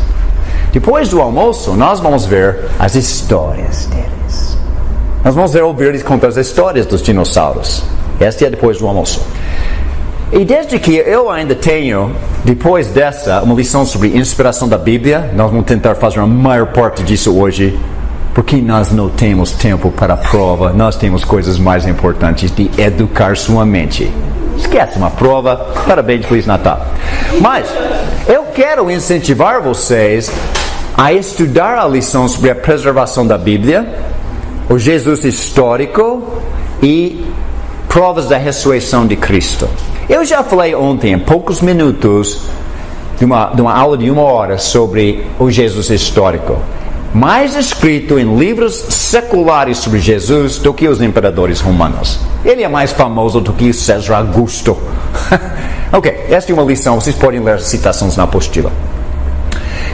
Depois do almoço, nós vamos ver as histórias deles. Nós vamos ouvir eles contar as histórias dos dinossauros. Este é depois do almoço. E desde que eu ainda tenho, depois dessa, uma lição sobre inspiração da Bíblia, nós vamos tentar fazer a maior parte disso hoje, porque nós não temos tempo para a prova, nós temos coisas mais importantes de educar sua mente. Esquece uma prova, parabéns, Feliz Natal. Mas eu quero incentivar vocês a estudar a lição sobre a preservação da Bíblia, o Jesus histórico e provas da ressurreição de Cristo. Eu já falei ontem, em poucos minutos, de uma aula de 1 hora sobre o Jesus histórico. Mais escrito em livros seculares sobre Jesus do que os imperadores romanos. Ele é mais famoso do que César Augusto. Ok, esta é uma lição, vocês podem ler as citações na apostila.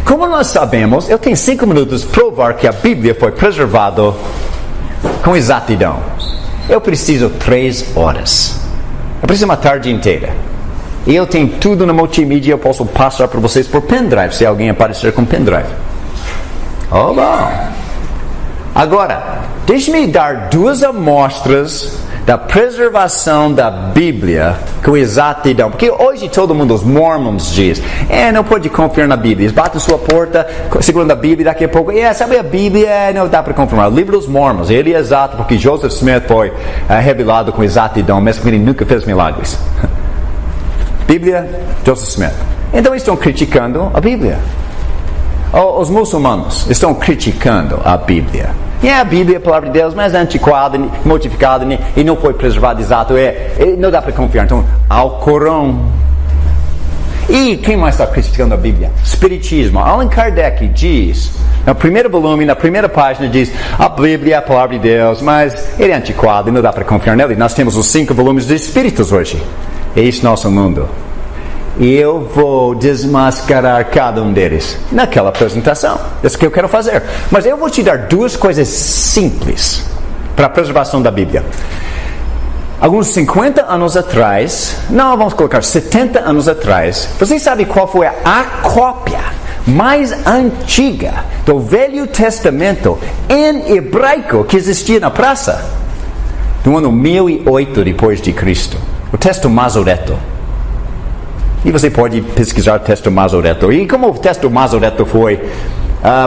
Como nós sabemos, eu tenho 5 minutos para provar que a Bíblia foi preservada com exatidão. Eu preciso 3 horas. Eu preciso uma tarde inteira. E eu tenho tudo na multimídia, eu posso passar para vocês por pendrive, se alguém aparecer com pendrive. Oh, bom. Agora, deixe-me dar 2 amostras da preservação da Bíblia com exatidão. Porque hoje todo mundo, os mormons, diz: não pode confiar na Bíblia. Eles batem sua porta, segurando a Bíblia, daqui a pouco, sabe, a Bíblia não dá para confirmar. O livro dos mormons, ele é exato, porque Joseph Smith foi revelado com exatidão, mesmo que ele nunca fez milagres. Bíblia, Joseph Smith. Então eles estão criticando a Bíblia. Os muçulmanos estão criticando a Bíblia. A Bíblia é a palavra de Deus, mas é antiquada, modificada e não foi preservada exato. Não dá para confiar. Então, Alcorão. E quem mais está criticando a Bíblia? Espiritismo. Allan Kardec diz, no primeiro volume, na primeira página, diz: a Bíblia é a palavra de Deus, mas ele é antiquado e não dá para confiar nele. Nós temos os 5 volumes de Espíritos hoje. Esse é nosso mundo. E eu vou desmascarar cada um deles naquela apresentação. Isso que eu quero fazer. Mas eu vou te dar 2 coisas simples para a preservação da Bíblia. Alguns 50 anos atrás, não, vamos colocar 70 anos atrás, vocês sabem qual foi a cópia mais antiga do Velho Testamento em hebraico que existia na praça? Do ano 1008 depois de Cristo. O texto Masoreto. E você pode pesquisar o texto Masoreto. E como o texto Masoreto foi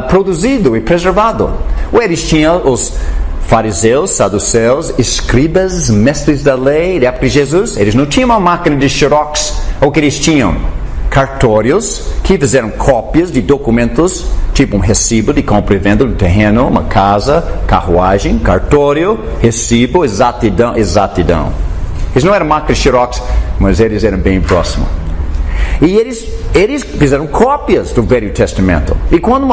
produzido e preservado? Eles tinham os fariseus, saduceus, escribas, mestres da lei, da época de Jesus. Eles não tinham uma máquina de xerox. O que eles tinham? Cartórios que fizeram cópias de documentos, tipo um recibo de compra e venda de um terreno, uma casa, carruagem, cartório, recibo, exatidão. Eles não eram máquinas de xerox, mas eles eram bem próximos. E eles fizeram cópias do Velho Testamento. E quando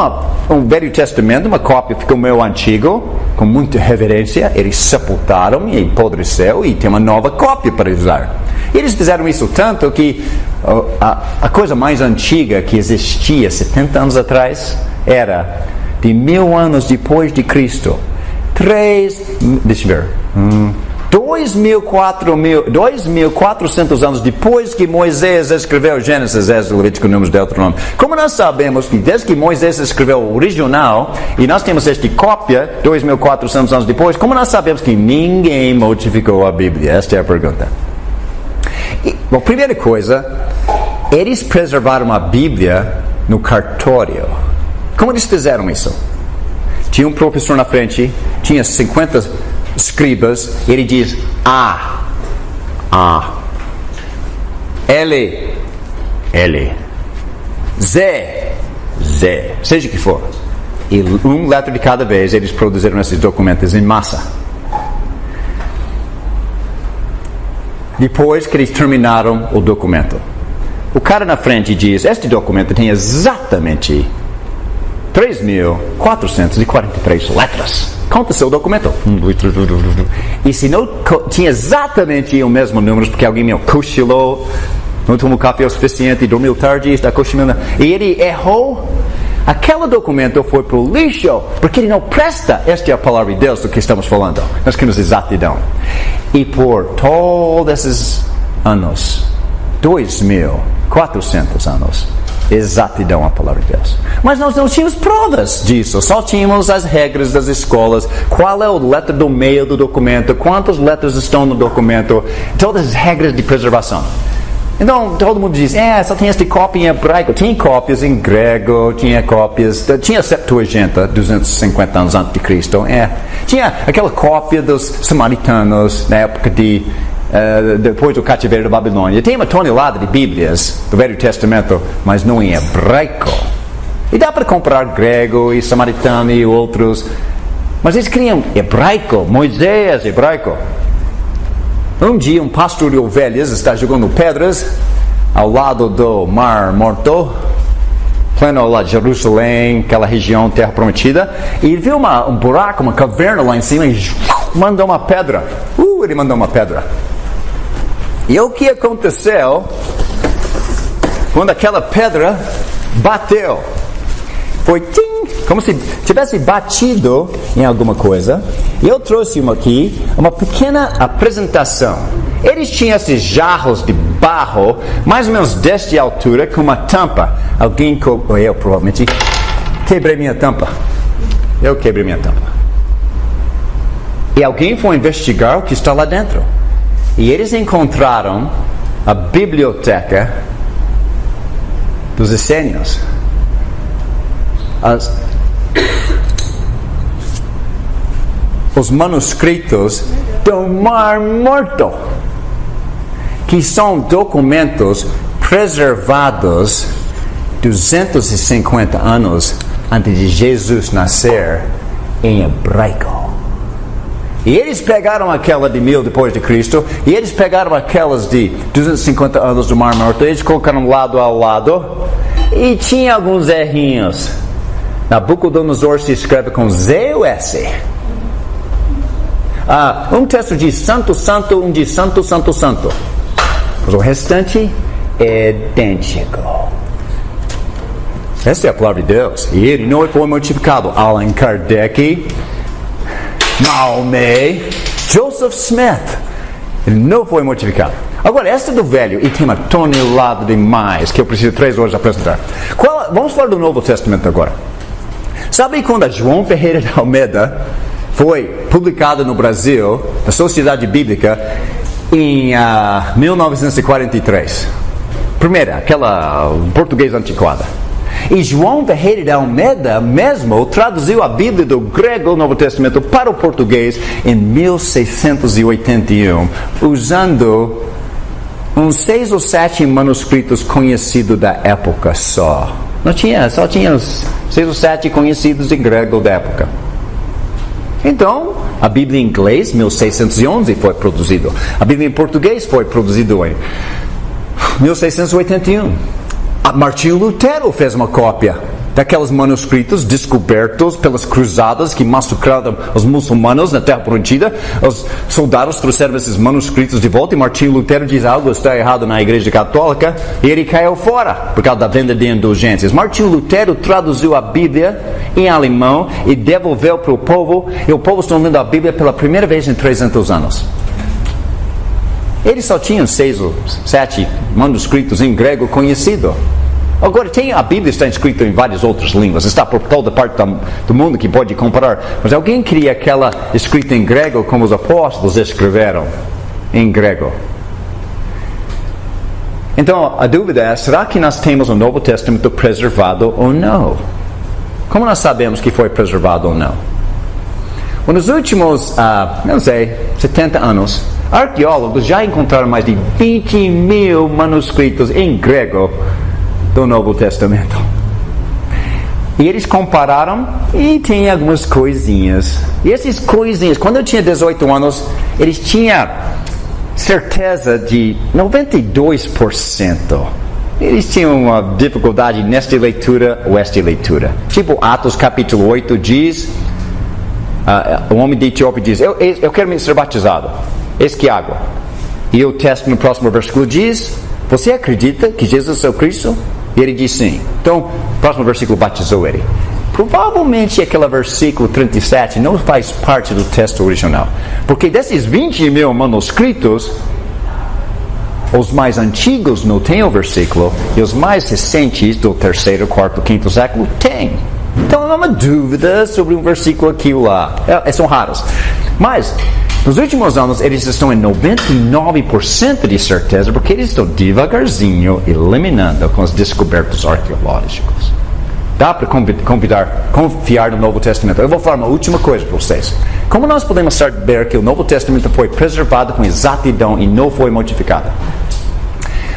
um Velho Testamento, uma cópia ficou meio antigo, com muita reverência, eles sepultaram e apodreceu e tem uma nova cópia para usar. E eles fizeram isso tanto que a coisa mais antiga que existia 70 anos atrás era de 1000 anos depois de Cristo. 2.400 anos depois que Moisés escreveu Gênesis, Êxodo, Levítico, Números, Deuteronômio. Como nós sabemos que desde que Moisés escreveu o original, e nós temos esta cópia 2.400 anos depois, como nós sabemos que ninguém modificou a Bíblia? Esta é a pergunta. Bom, primeira coisa, eles preservaram a Bíblia no cartório. Como eles fizeram isso? Tinha um professor na frente, tinha 50 escribas, ele diz A, L, Z, seja o que for. E um letra de cada vez eles produziram esses documentos em massa. Depois que eles terminaram o documento, o cara na frente diz: este documento tem exatamente 3.443 letras. Conta seu documento. E se não tinha exatamente o mesmo número, porque alguém me cochilou, não tomou café o suficiente, dormiu tarde, está cochilando, e ele errou, aquele documento foi para o lixo, porque ele não presta. Esta é a palavra de Deus do que estamos falando. Nós queremos exatidão. E por todos esses anos, 2.400 anos, exatidão a palavra de Deus. Mas nós não tínhamos provas disso, só tínhamos as regras das escolas, qual é a letra do meio do documento, quantas letras estão no documento, todas as regras de preservação. Então, todo mundo diz, só tem esta cópia em hebraico. Tinha cópias em grego, tinha Septuaginta, 250 anos antes de Cristo. Tinha aquela cópia dos samaritanos, na época depois do cativeiro da Babilônia. Tem uma tonelada de Bíblias do Velho Testamento, mas não em hebraico. E dá para comprar grego e samaritano e outros. Mas eles queriam hebraico, Moisés, hebraico. Um dia, um pastor de ovelhas está jogando pedras ao lado do Mar Morto, pleno lá de Jerusalém, aquela região, terra prometida, e ele viu um buraco, uma caverna lá em cima e mandou uma pedra. Ele mandou uma pedra. E o que aconteceu quando aquela pedra bateu? Foi como se tivesse batido em alguma coisa. E eu trouxe uma pequena apresentação. Eles tinham esses jarros de barro, mais ou menos desta altura, com uma tampa. Eu provavelmente quebrei minha tampa. Eu quebrei minha tampa. E alguém foi investigar o que está lá dentro. E eles encontraram a biblioteca dos essênios. Os manuscritos do Mar Morto, que são documentos preservados 250 anos antes de Jesus nascer em hebraico. E eles pegaram aquela de 1000 depois de Cristo, e eles pegaram aquelas de 250 anos do Mar Morto, eles colocaram lado a lado, e tinha alguns errinhos. Nabucodonosor se escreve com Z-U-S. Um texto diz santo, santo, um diz santo, santo, santo. Mas o restante é idêntico. Essa é a palavra de Deus. E ele não foi modificado. Allan Kardec, Maomé, Joseph Smith. Ele não foi modificado. Agora, esta do velho, e tem uma tonelada demais, que eu preciso de 3 horas apresentar. Vamos falar do Novo Testamento agora. Sabe quando a João Ferreira de Almeida foi publicada no Brasil, na Sociedade Bíblica, em 1943? Primeira, aquela português antiquada. E João Ferreira de Almeida mesmo traduziu a Bíblia do grego do Novo Testamento para o português em 1681, usando uns 6 ou 7 manuscritos conhecidos da época só. Só tinha os 6 ou 7 conhecidos em grego da época. Então, a Bíblia em inglês, 1611, foi produzido. A Bíblia em português foi produzido em 1681. Martinho Lutero fez uma cópia daqueles manuscritos descobertos pelas cruzadas que massacraram os muçulmanos na Terra Prometida. Os soldados trouxeram esses manuscritos de volta e Martinho Lutero diz algo está errado na Igreja Católica e ele caiu fora por causa da venda de indulgências. Martinho Lutero traduziu a Bíblia em alemão e devolveu para o povo, e o povo está lendo a Bíblia pela primeira vez em 300 anos. Eles só tinham 6 ou 7 manuscritos em grego conhecido. Agora, a Bíblia está escrita em várias outras línguas, está por toda parte do mundo que pode comparar. Mas alguém queria aquela escrita em grego como os apóstolos escreveram em grego. Então, a dúvida é, será que nós temos o Novo Testamento preservado ou não? Como nós sabemos que foi preservado ou não? Nos últimos, 70 anos, arqueólogos já encontraram mais de 20 mil manuscritos em grego do Novo Testamento. E eles compararam e tem algumas coisinhas. E essas coisinhas, quando eu tinha 18 anos, eles tinham certeza de 92%. Eles tinham uma dificuldade nesta leitura ou esta leitura. Tipo Atos capítulo 8 diz, o homem de Etiópia diz, eu quero ser batizado. Eis que água. E o texto no próximo versículo diz, você acredita que Jesus é o Cristo? E ele diz sim. Então, o próximo versículo batizou ele. Provavelmente aquele versículo 37 não faz parte do texto original. Porque desses 20 mil manuscritos, os mais antigos não têm o versículo, e os mais recentes, do 3º, 4º, 5º século, têm. Então não há uma dúvida sobre um versículo aqui ou lá. São raros. Mas, Nos últimos anos, eles estão em 99% de certeza, porque eles estão devagarzinho eliminando com os descobertos arqueológicos. Dá para confiar no Novo Testamento. Eu vou falar uma última coisa para vocês. Como nós podemos saber que o Novo Testamento foi preservado com exatidão e não foi modificado?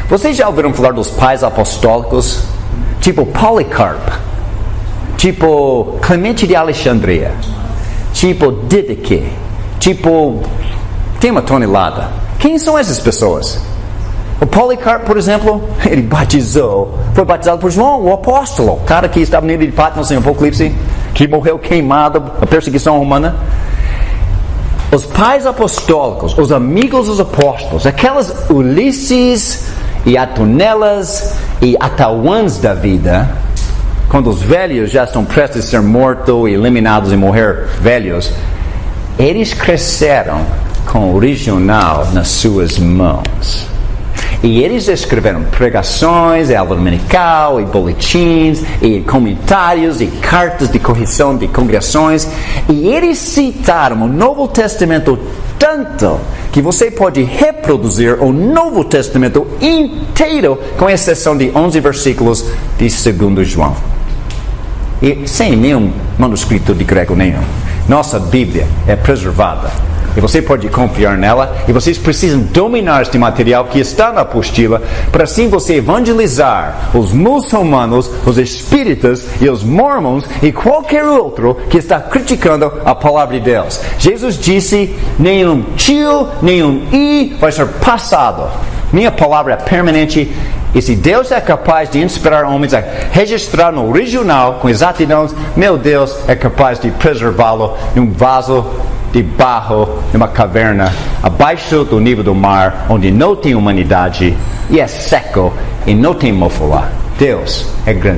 Vocês já ouviram falar dos pais apostólicos? Tipo Policarpo, tipo Clemente de Alexandria, tipo Didache, tipo... tem uma tonelada. Quem são essas pessoas? O Policarpo, por exemplo, ele foi batizado por João, o apóstolo, o cara que estava no ilha de Patmos em Apocalipse, que morreu queimado na perseguição romana. Os pais apostólicos, os amigos dos apóstolos, aquelas Ulisses e Atonelas e Atauãs da vida, quando os velhos já estão prestes a ser mortos e eliminados e morrer velhos, eles cresceram com o original nas suas mãos. E eles escreveram pregações, e aula dominical, e boletins, e comentários, e cartas de correção de congregações. E eles citaram o Novo Testamento tanto que você pode reproduzir o Novo Testamento inteiro, com exceção de 11 versículos de 2 João. E sem nenhum manuscrito de grego nenhum. Nossa Bíblia é preservada. E você pode confiar nela. E vocês precisam dominar este material que está na apostila, para assim você evangelizar os muçulmanos, os espíritas e os mormons e qualquer outro que está criticando a palavra de Deus. Jesus disse, nenhum tio, nenhum i vai ser passado. Minha palavra é permanente. E se Deus é capaz de inspirar homens a registrar no original com exatidão, meu Deus é capaz de preservá-lo num vaso de barro, numa caverna abaixo do nível do mar, onde não tem humanidade e é seco e não tem mofo lá. Deus é grande.